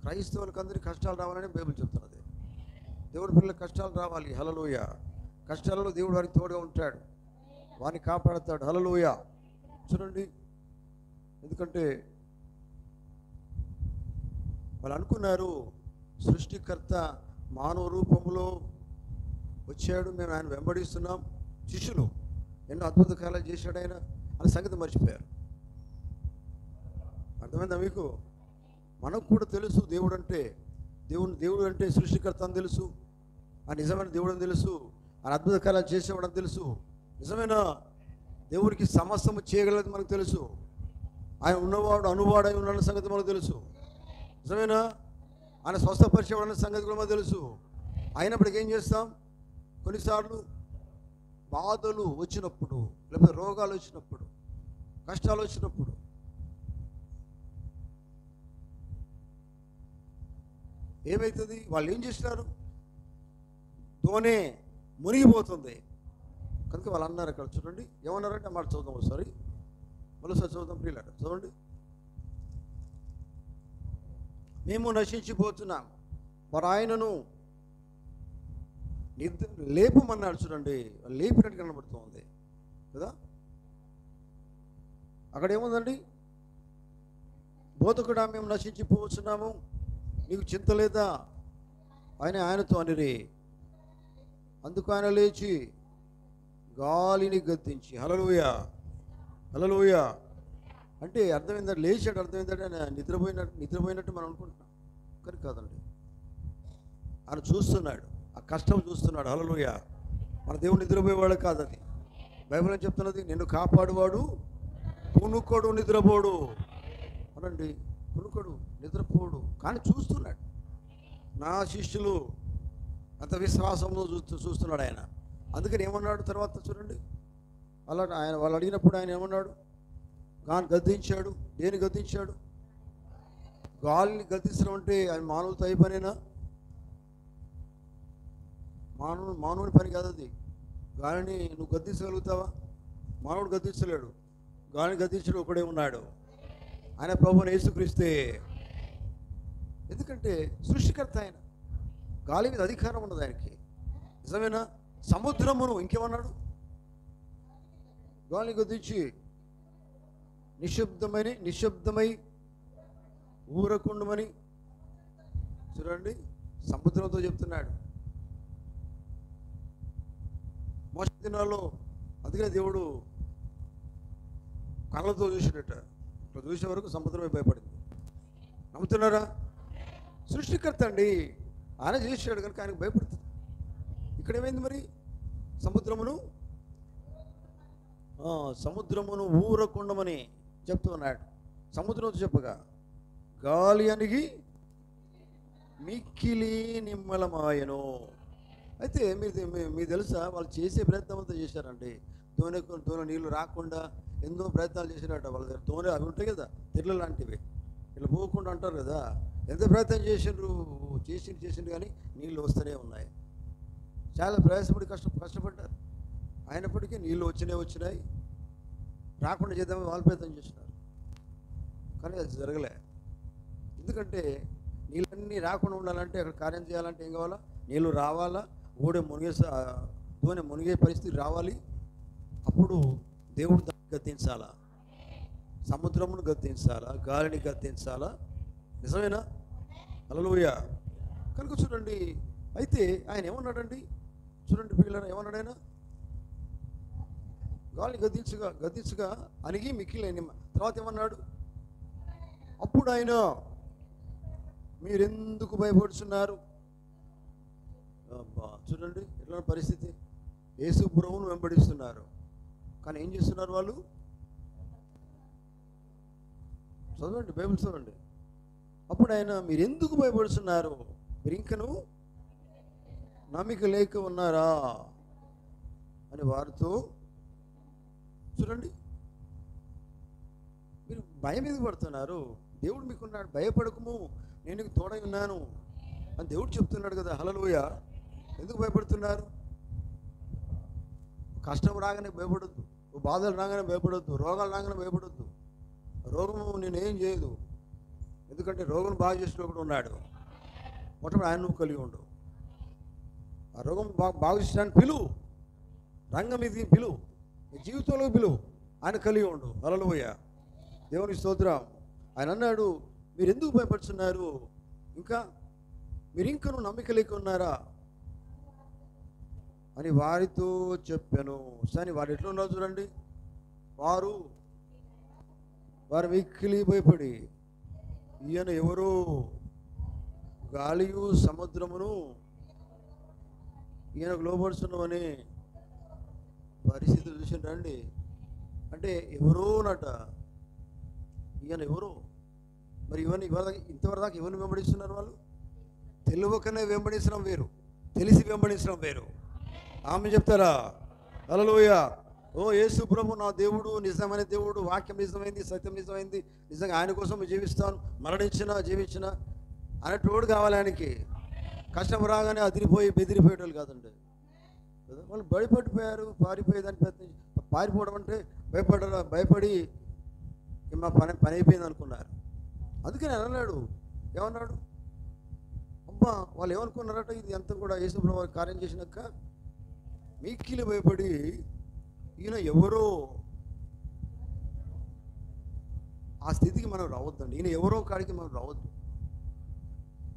క్రైస్తవులకు అందరికీ కష్టాలు రావాలని బైబిల్ చెప్తున్నది. దేవుడి పిల్లలకు కష్టాలు రావాలి. హల్లెలూయా. కష్టాలలో దేవుడు వారికి తోడుగా ఉంటాడు, వారిని కాపాడుతాడు. హల్లెలూయా. చూడండి, ఎందుకంటే వాళ్ళు అనుకున్నారు సృష్టికర్త మానవ రూపంలో వచ్చాడు, మేము ఆయన వెంబడిస్తున్నాం, శిష్యులు ఎన్నో అద్భుత కార్యాలు చేశాడు ఆయన అనే సంగతి మర్చిపోయారు. అర్థమైందా మీకు? మనకు కూడా తెలుసు దేవుడు అంటే సృష్టికర్త అని తెలుసు, ఆ నిజమైన దేవుడు అని తెలుసు, ఆయన అద్భుత కార్యాలు చేసేవాడు అని తెలుసు. నిజమైన దేవుడికి సమస్తము చేయగలది మనకు తెలుసు. ఆయన ఉన్నవాడు అనువాడై ఉన్న సంగతి మనకు తెలుసు. నిజమేనా? ఆయన స్వస్థపరిచేవాడు అన్న సంగతి కూడా మనకు తెలుసు. అయినప్పటికీ ఏం చేస్తాం? కొన్నిసార్లు బాధలు వచ్చినప్పుడు, లేకపోతే రోగాలు వచ్చినప్పుడు, కష్టాలు వచ్చినప్పుడు ఏమవుతుంది? వాళ్ళు ఏం చేసినారు? దోణి మునిగిపోతుంది కనుక వాళ్ళు అన్నారు. అక్కడ చూడండి ఏమన్నారంటే, మాట చూద్దాం ఒకసారి, మరోసారి చూద్దాం ప్రియులారా, చూడండి. మేము నశించిపోతున్నాం, మరి ఆయనను లేపమన్నాడు. చూడండి, లేపినట్టు కనబడుతుంది కదా. అక్కడ ఏముందండి? బోధకుడా మేము నశించిపోతున్నాము, నీకు చింత లేదా? ఆయనతో అనిరి. అందుకు ఆయన లేచి గాలిని గద్దించి, హల్లెలూయా హల్లెలూయా అంటే అర్థమైందంటే, లేచాడు. అర్థమైందంటే ఆయన నిద్రపోయినట్టు మనం అనుకుంటున్నాం, కానీ కాదండి. ఆయన చూస్తున్నాడు, ఆ కష్టం చూస్తున్నాడు. హల్లెలూయా. మన దేవుడు నిద్రపోయేవాడు కాదు. అది బైబిల్ అని చెప్తున్నది, నిన్ను కాపాడువాడు కునుకోడు నిద్రపోడు అనండి. కునుకోడు నిద్రపోడు, కానీ చూస్తున్నాడు. నా శిష్యులు అంత విశ్వాసంలో చూస్తున్నాడు ఆయన. అందుకని ఏమన్నాడు తర్వాత చూడండి, అలా ఆయన వాళ్ళు అడిగినప్పుడు ఆయన ఏమన్నాడు? గాలిని గద్దించాడు. దేని గద్దించాడు? గాలిని గద్దించడం అంటే ఆయన మానవులతో అయి పనేనా? మానవుని పని కాదు అది. గాలిని నువ్వు గద్దించగలుగుతావా? మానవుడు గద్దించలేడు. గాలిని గద్దించడం ఒకడే ఉన్నాడు, ఆయన ప్రభువుని యేసుక్రీస్తే. ఎందుకంటే సృష్టికర్త ఆయన, గాలి మీద అధికారం ఉన్నది ఆయనకి. నిజమేనా? సముద్రమును ఇంకేమన్నాడు? గాలిని గద్దించి నిశ్శబ్దమై ఊరకుండమని. చూడండి, సముద్రంతో చెప్తున్నాడు. మోషే దినాల్లో అందుకనే దేవుడు కళ్ళతో చూసినట్ట, ఇట్లా చూసే వరకు సముద్రమే భయపడింది. నమ్ముతున్నారా? సృష్టికర్త అండి, ఆయన చేసాడు కనుక ఆయనకు భయపడుతుంది. ఇక్కడ ఏమైంది మరి? సముద్రమును ఊరకుండమని చెప్తున్నాడు. సముద్రంతో చెప్పగా గాలి అణిగి మిక్కిలి నిమ్మలమాయను. అయితే మీరు తెలుసా, వాళ్ళు చేసే ప్రయత్నం అంతా చేశారండి. దోణి నీళ్ళు రాకుండా ఎన్నో ప్రయత్నాలు చేసినట్ట. వాళ్ళ దగ్గర దోణి అవి ఉంటాయి కదా, తెల్ల లాంటివి, ఇట్లా పోకుండా అంటారు కదా. ఎంత ప్రయత్నం చేసిండ్రు కానీ నీళ్ళు వస్తూనే ఉన్నాయి. చాలా ప్రయాసపడి కష్టపడ్డారు. అయినప్పటికీ నీళ్ళు వచ్చినాయి. రాకుండా చేద్దామని వాళ్ళు ప్రయత్నం చేసినారు, కానీ అది జరగలే. ఎందుకంటే నీళ్ళన్నీ రాకుండా ఉండాలంటే, అక్కడ కార్యం చేయాలంటే ఏం కావాలా? నీళ్ళు రావాలా, దోణి మునిగే పరిస్థితి రావాలి. అప్పుడు దేవుడు దాన్ని గద్దించాలా, సముద్రమును గద్దించాలా, గాలిని గద్దించాలా. నిజమేనా? హల్లెలూయా. కనుక చూడండి, అయితే ఆయన ఏమన్నాడండి? చూడండి పిల్లలు, ఏమన్నాడు ఆయన? గాలిని గద్దించగా అణిగి మిక్కిలి నిమ్మ. తర్వాత ఏమన్నాడు? అప్పుడు ఆయన మీరెందుకు భయపడుతున్నారు? చూడండి ఎట్లా పరిస్థితి. యేసు ప్రభువును వెంబడిస్తున్నారు, కానీ ఏం చేస్తున్నారు వాళ్ళు? చదవండి, బైబిల్ చదవండి. అప్పుడు ఆయన మీరెందుకు భయపడుతున్నారు? మీరు ఇంకను నమ్మిక లేక ఉన్నారా అని వారితో. చూడండి, మీరు భయం ఎందుకు పడుతున్నారు? దేవుడు మీకున్నాడు, భయపడకము, నేను నీకు తోడై ఉన్నాను అని దేవుడు చెప్తున్నాడు కదా. హల్లెలూయా. ఎందుకు భయపడుతున్నారు? కష్టం రాగానే భయపడద్దు. బాధలు రాగానే భయపడొద్దు, రోగాలు రాగానే భయపడొద్దు. రోగము నేనేం చేయదు, ఎందుకంటే రోగం బాగా చేసినప్పుడు ఉన్నాడు. మొట్టమొదటి ఆయన నువ్వు కలిగి ఉండు. ఆ రోగం బాగు చేయడానికి పిలువు, రంగం ఇది పిలువు, నీ జీవితంలో పిలువు, ఆయన కలిగి ఉండు. హల్లెలూయా, దేవుని స్తోత్రం. ఆయన అన్నాడు, మీరు ఎందుకు భయపడుతున్నారు, ఇంకా మీరు ఇంకను నమ్మిక లేక ఉన్నారా అని వారితో చెప్పాను. సరే, వారు ఎట్లా ఉన్నారు చూడండి. వారు మిక్కిలి భయపడి, ఈయన ఎవరో గాలియు సముద్రమును ఈయనకు లోబడుతున్నామని పరిస్థితులు చూసిండ్రండి. అంటే ఎవరోనట, ఈయన ఎవరో. మరి ఇంతవరకు దాకా ఎవరిని వెంబడిస్తున్నారు వాళ్ళు? తెలియకనే వెంబడించడం వేరు, తెలిసి వెంబడించడం వేరు. ఆమె చెప్తారా? హల్లెలూయా. ఓ యేసు ప్రభు నా దేవుడు, నిజమైన దేవుడు, వాక్యం నిజమైంది, సత్యం నిజమైంది, నిజంగా ఆయన కోసం జీవిస్తాను, మరణించినా జీవించినా అనేటోడు కావాలి ఆయనకి. కష్టం రాగానే అదిరిపోయి బెదిరిపోయేటోళ్ళు కాదండి. వాళ్ళు భయపడిపోయారు, పారిపోయేదాన్ని పారిపోవడం అంటే భయపడి మా పని అయిపోయింది అనుకున్నారు. అందుకని అన్నాడు, ఏమన్నాడు? అబ్బా, వాళ్ళు ఏమనుకున్నారట, ఇది అంతా కూడా యేసు ప్రభు కార్యం చేసినాక మిక్కిలి భయపడి, ఈయన ఎవరో. ఆ స్థితికి మనం రావద్దండి. ఈయన ఎవరో కాడికి మనం రావద్దు.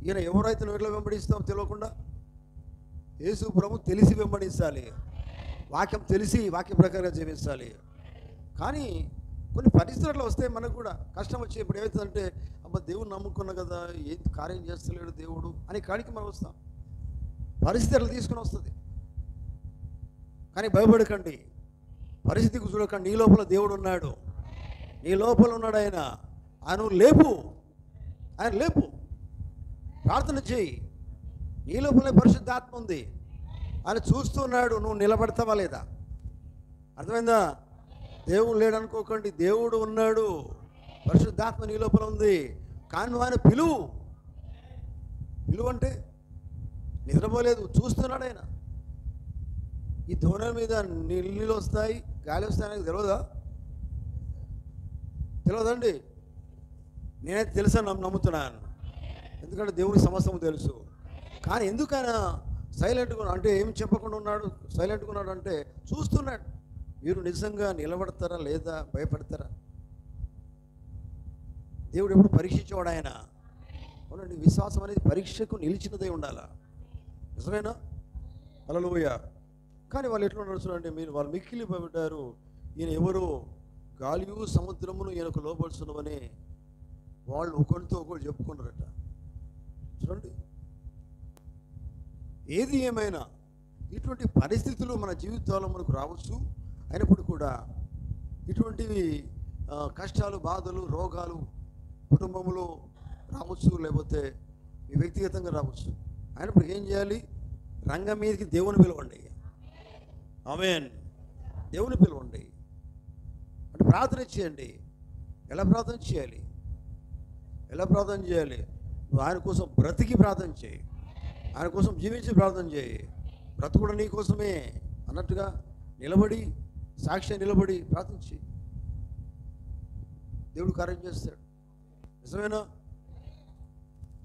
ఈయన ఎవరైతే నువ్వు ఎట్లా వెంబడిస్తావు తెలియకుండా, యేసు ప్రభు తెలిసి వెంబడించాలి, వాక్యం తెలిసి వాక్య ప్రకారంగా జీవించాలి. కానీ కొన్ని పరిస్థితులు వస్తే మనకు కూడా కష్టం వచ్చేప్పుడు ఏమవుతుందంటే, అబ్బా దేవుడు నమ్ముకున్నా కదా, ఏం కార్యం చేస్తలేడు దేవుడు అని కాడికి మనం వస్తాం. పరిస్థితులు తీసుకుని వస్తుంది. కానీ భయపడకండి, పరిస్థితికి చూడకండి. నీ లోపల దేవుడు ఉన్నాడు, నీ లోపల ఉన్నాడు ఆయన లేపు, ఆయన లేపు, ప్రార్థన చేయి. నీ లోపలే పరిశుద్ధాత్మ ఉంది, ఆయన చూస్తున్నాడు. నువ్వు నిలబడతావా లేదా? అర్థమైందా? దేవుడు లేడనుకోకండి, దేవుడు ఉన్నాడు, పరిశుద్ధాత్మ నీ లోపల ఉంది. కానీ నువ్వు ఆయన పిలువు అంటే నిద్రపోలేదు, చూస్తున్నాడు ఆయన. ఈ ధోరణి మీద నీళ్ళు వస్తాయి, గాలి వస్తాయని తెలియదండి. నేనైతే తెలుసా నమ్ముతున్నాను, ఎందుకంటే దేవుడికి సమస్తము తెలుసు. కానీ ఎందుకైనా సైలెంట్గా అంటే ఏం చెప్పకుండా ఉన్నాడు, సైలెంట్గా ఉన్నాడు అంటే చూస్తున్నాడు. మీరు నిజంగా నిలబడతారా లేదా భయపడతారా? దేవుడు ఎప్పుడు పరీక్షించేవాడు ఆయన. అవునండి, విశ్వాసం అనేది పరీక్షకు నిలిచినదే ఉండాలా, నిజమేనా? హల్లెలూయా. కానీ వాళ్ళు ఎట్లా ఉన్నారు చూడండి, వాళ్ళు మిక్కిలి భయపడ్డారు. ఈయన ఎవరో గాలియు సముద్రమును ఈయనకు లోబడుచున్నవని వాళ్ళు ఒకరితో ఒకరు చెప్పుకున్నారట. చూడండి, ఏది ఏమైనా ఇటువంటి పరిస్థితులు మన జీవితాల్లో మనకు రావచ్చు. అయినప్పుడు కూడా ఇటువంటివి కష్టాలు, బాధలు, రోగాలు కుటుంబంలో రావచ్చు, లేకపోతే వ్యక్తిగతంగా రావచ్చు. అయినప్పుడు ఏం చేయాలి? రంగం మీదకి దేవుని పిలవండి. ఆమేన్. దేవుని పిలవండి అంటే ప్రార్థన చేయండి. ఎలా ప్రార్థన చేయాలి? నువ్వు ఆయన కోసం బ్రతికి ప్రార్థన చేయి, ఆయన కోసం జీవించి ప్రార్థన చేయి. బ్రతుకుడు నీ కోసమే అన్నట్టుగా నిలబడి, సాక్షి నిలబడి ప్రార్థన చేయి. దేవుడు కార్యం చేస్తాడు, నిజమేనా?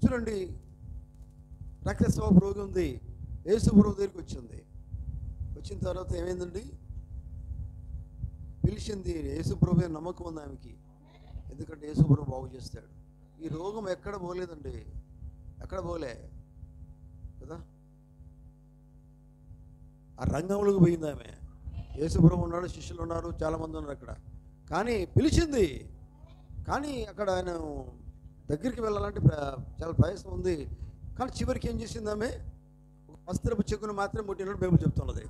చూడండి, రక్తస్రావ రోగి ఉంది, యేసు ప్రభు దగ్గరికి వచ్చిన తర్వాత ఏమైందండి? పిలిచింది. యేసు ప్రభు నమ్మకం ఉంది ఆమెకి, ఎందుకంటే యేసు ప్రభు బాగు చేస్తాడు. ఈ రోగం ఎక్కడ పోలేదండి, ఎక్కడ పోలే కదా, ఆ రంగంలోకి పోయింది ఆమె. యేసు ప్రభు ఉన్నాడు, శిష్యులు ఉన్నారు, చాలామంది ఉన్నారు అక్కడ. కానీ పిలిచింది, కానీ అక్కడ ఆయన దగ్గరికి వెళ్ళాలంటే చాలా ప్రయాసం ఉంది. కానీ చివరికి ఏం చేసింది ఆమె? వస్త్రపు చెక్కును మాత్రం ముట్టినట్టు బైబిల్ చెప్తున్నది,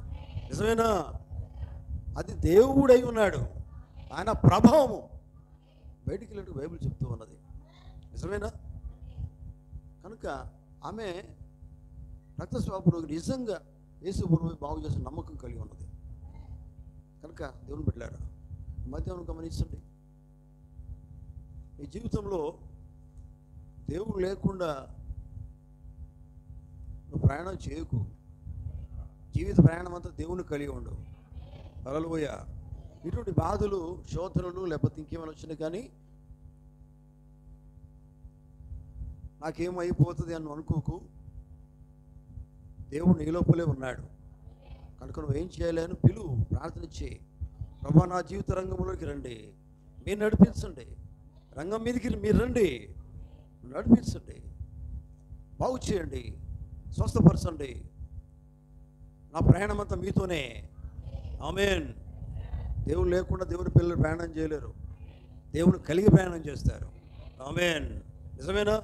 నిజమేనా? అది దేవుడై ఉన్నాడు, ఆయన ప్రభావము బయటికి వెళ్ళినట్టు బైబిల్ చెప్తూ ఉన్నది, నిజమేనా? కనుక ఆమె రక్తస్రావ నిజంగా యేసు ప్రభువు బాగు చేసిన నమ్మకం కలిగి ఉన్నది. కనుక దేవుని బిడ్డలారా, మధ్యాహ్నం గమనించండి, ఈ జీవితంలో దేవుడు లేకుండా నువ్వు ప్రయాణం చేయకు. జీవిత ప్రయాణం అంతా దేవుని కలిగి ఉండవు. హల్లెలూయా. ఇటువంటి బాధలు, శోధనలు లేకపోతే ఇంకేమైనా వచ్చినాయి కానీ నాకేమైపోతుంది అని అనుకోకు. దేవుడు నీ లోపలే ఉన్నాడు కనుక నువ్వు ఏం చేయలేను, పిలువు, ప్రార్థన చేయి. ప్రభా నా జీవిత రంగంలోకి రండి, మీరు నడిపించండి, రంగం మీదకి మీరు రండి, నడిపించండి, బాగు చేయండి, స్వస్థపరచండి. నా ప్రయాణం అంతా మీతోనే. ఆమేన్. దేవుడు లేకుండా దేవుని పిల్లలు ప్రయాణం చేయలేరు, దేవుని కలిగి ప్రయాణం చేస్తారు. ఆమేన్. నిజమేనా?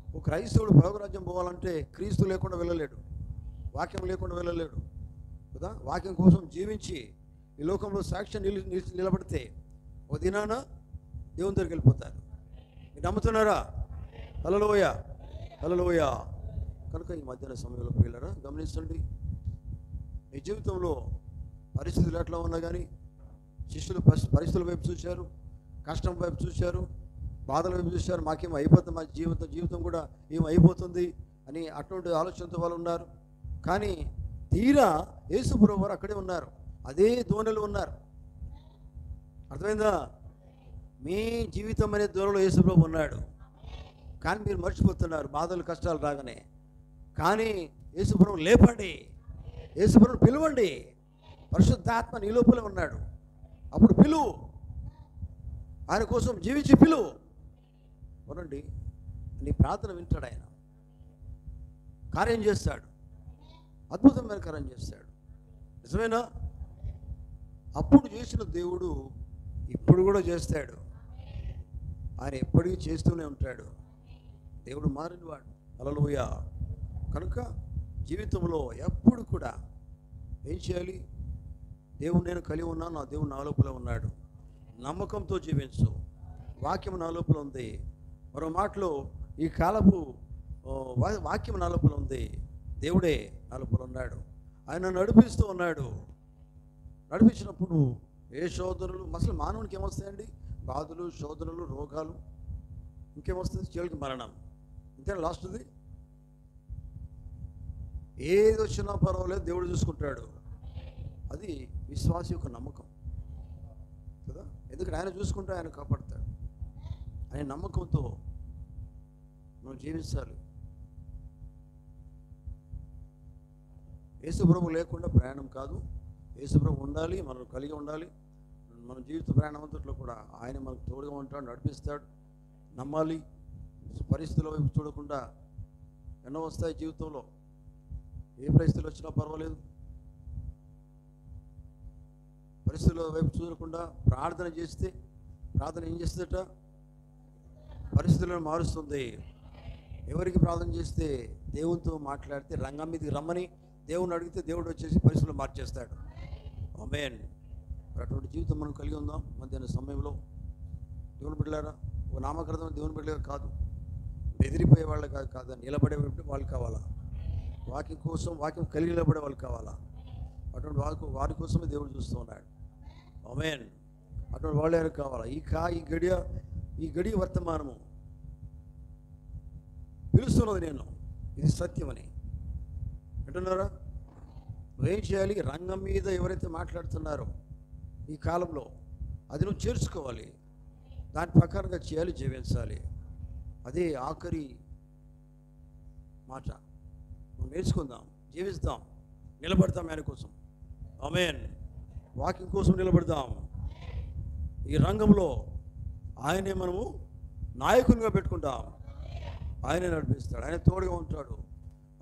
ఒక క్రైస్తవుడు పరలోకరాజ్యం పోవాలంటే క్రీస్తు లేకుండా వెళ్ళలేడు, వాక్యం లేకుండా వెళ్ళలేడు కదా. వాక్యం కోసం జీవించి ఈ లోకంలో సాక్ష్యం నిలబడితే ఒక దినాన దేవుని దగ్గరికి వెళ్ళిపోతారు. మీరు నమ్ముతున్నారా? హల్లెలూయా, హల్లెలూయా. కనుక ఈ మధ్యాహ్న సమయంలో పిల్లరా గమనించండి, మీ జీవితంలో పరిస్థితులు ఎట్లా ఉన్నా కానీ శిష్యులు పరిస్థితుల వైపు చూశారు, కష్టం వైపు చూశారు, బాధల వైపు చూశారు. మాకేం అయిపోతుంది, మా జీవితం కూడా ఏమైపోతుంది అని అటువంటి ఆలోచనతో వాళ్ళు ఉన్నారు. కానీ తీరా యేసు ప్రభువు వారు అక్కడే ఉన్నారు, అదే దోణిలో ఉన్నారు. అర్థమైందా? మీ జీవితం అనే దూరంలో యేసు ప్రభువు ఉన్నాడు, కానీ మీరు మర్చిపోతున్నారు బాధలు కష్టాలు రాగానే. కానీ యేసు ప్రభువును లేపండి, యేసు ప్రభువును పిలవండి. పరిశుద్ధాత్మ నీ లోపలే ఉన్నాడు, అప్పుడు పిలువు, ఆయన కోసం జీవించి పిలువు. వినండి, నీ ప్రార్థన వింటాడు, ఆయన కార్యం చేస్తాడు, అద్భుతమైన కార్యం చేస్తాడు. నిజమేనా? అప్పుడు చేసిన దేవుడు ఇప్పుడు కూడా చేస్తాడు, ఆయన ఎప్పటికీ చేస్తూనే ఉంటాడు. దేవుడు మారినవాడు. హల్లెలూయా. కనుక జీవితంలో ఎప్పుడు కూడా ఏం చేయాలి? దేవుడు నేను కలిగి ఉన్నాను, నా దేవుడు నా లోపల ఉన్నాడు, నమ్మకంతో జీవించు. వాక్యం నా లోపల ఉంది. మరో మాటలో ఈ కాలపు వాక్యం నా లోపల ఉంది, దేవుడే నా లోపల ఉన్నాడు, ఆయన నడిపిస్తూ ఉన్నాడు. నడిపించినప్పుడు ఏ శోధనలు, అసలు మానవునికి ఏమొస్తాయండి? బాధలు, శోధనలు, రోగాలు, ఇంకేమొస్తుంది? చివరికి మరణం. ఇంతేనా లాస్ట్ది? ఏది వచ్చినా పర్వాలేదు, దేవుడు చూసుకుంటాడు. అది విశ్వాస యొక్క నమ్మకం కదా. ఎందుకంటే ఆయన చూసుకుంటే ఆయన కాపాడుతాడు. ఆయన నమ్మకంతో మనం జీవించాలి. యేసుప్రభు లేకుండా ప్రయాణం కాదు, యేసుప్రభు ఉండాలి, మనం కలిగి ఉండాలి. మన జీవిత ప్రయాణం అంతట్లో కూడా ఆయన మనకు తోడుగా ఉంటాడు, నడిపిస్తాడు. నమ్మాలి. పరిస్థితుల వైపు చూడకుండా. ఎన్నో వస్తాయి జీవితంలో, ఏ పరిస్థితులు వచ్చినా పర్వాలేదు, పరిస్థితుల వైపు చూడకుండా ప్రార్థన చేస్తే, ప్రార్థన ఏం చేస్తుందట? పరిస్థితులను మారుస్తుంది. ఎవరికి ప్రార్థన చేస్తే? దేవునితో మాట్లాడితే, రంగం మీదకి రమ్మని దేవుని అడిగితే దేవుడు వచ్చేసి పరిస్థితులు మార్చేస్తాడు. ఆమేన్. అటువంటి జీవితం మనం కలిగి ఉందాం. మధ్యాహ్న సమయంలో దేవుని బిడ్డలారా, ఒక నామకరణం దేవుని బిడ్డలుగా కాదు, బెదిరిపోయే వాళ్ళు కాదు, నిలబడే వాళ్ళు కావాలా, వాక్యం కోసం, వాక్యం కలిగి నిలబడే వాళ్ళు కావాలా. అటువంటి వారి కోసమే దేవుడు చూస్తూ ఉన్నాడు. ఆమేన్. అటువంటి వాళ్ళు ఎవరు కావాలా? ఈ గడియ వర్తమానము పిలుస్తున్నది నేను, ఇది సత్యమని అంటున్నారా? నువ్వేం చేయాలి? రంగం మీద ఎవరైతే మాట్లాడుతున్నారో ఈ కాలంలో అది నువ్వు చేర్చుకోవాలి, దాని ప్రకారంగా చేయాలి, జీవించాలి. అదే ఆఖరి మాట. నువ్వు నేర్చుకుందాం, జీవిస్తాం, నిలబడతాం ఆయన కోసం. ఆమేన్. వాక్యం కోసం నిలబడదాం. ఈ రంగంలో ఆయనే మనము నాయకునిగా పెట్టుకుంటాం. ఆయనే నడిపిస్తాడు, ఆయన తోడుగా ఉంటాడు,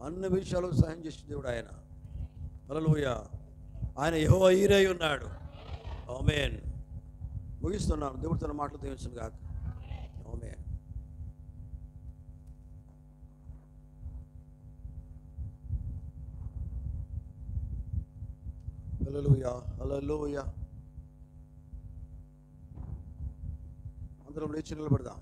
అన్ని విషయాలు సహాయం చేసిన దేవుడు ఆయన. హల్లెలూయా. ఆయన యెహోవా ఈరే ఉన్నాడు. ఆమేన్. ముగిస్తున్నాను. దేవుడు తన మాటలు దీవించును గాక. ఆమేన్. హల్లెలూయా, హల్లెలూయా. అందరం లేచి నిలబడదాం.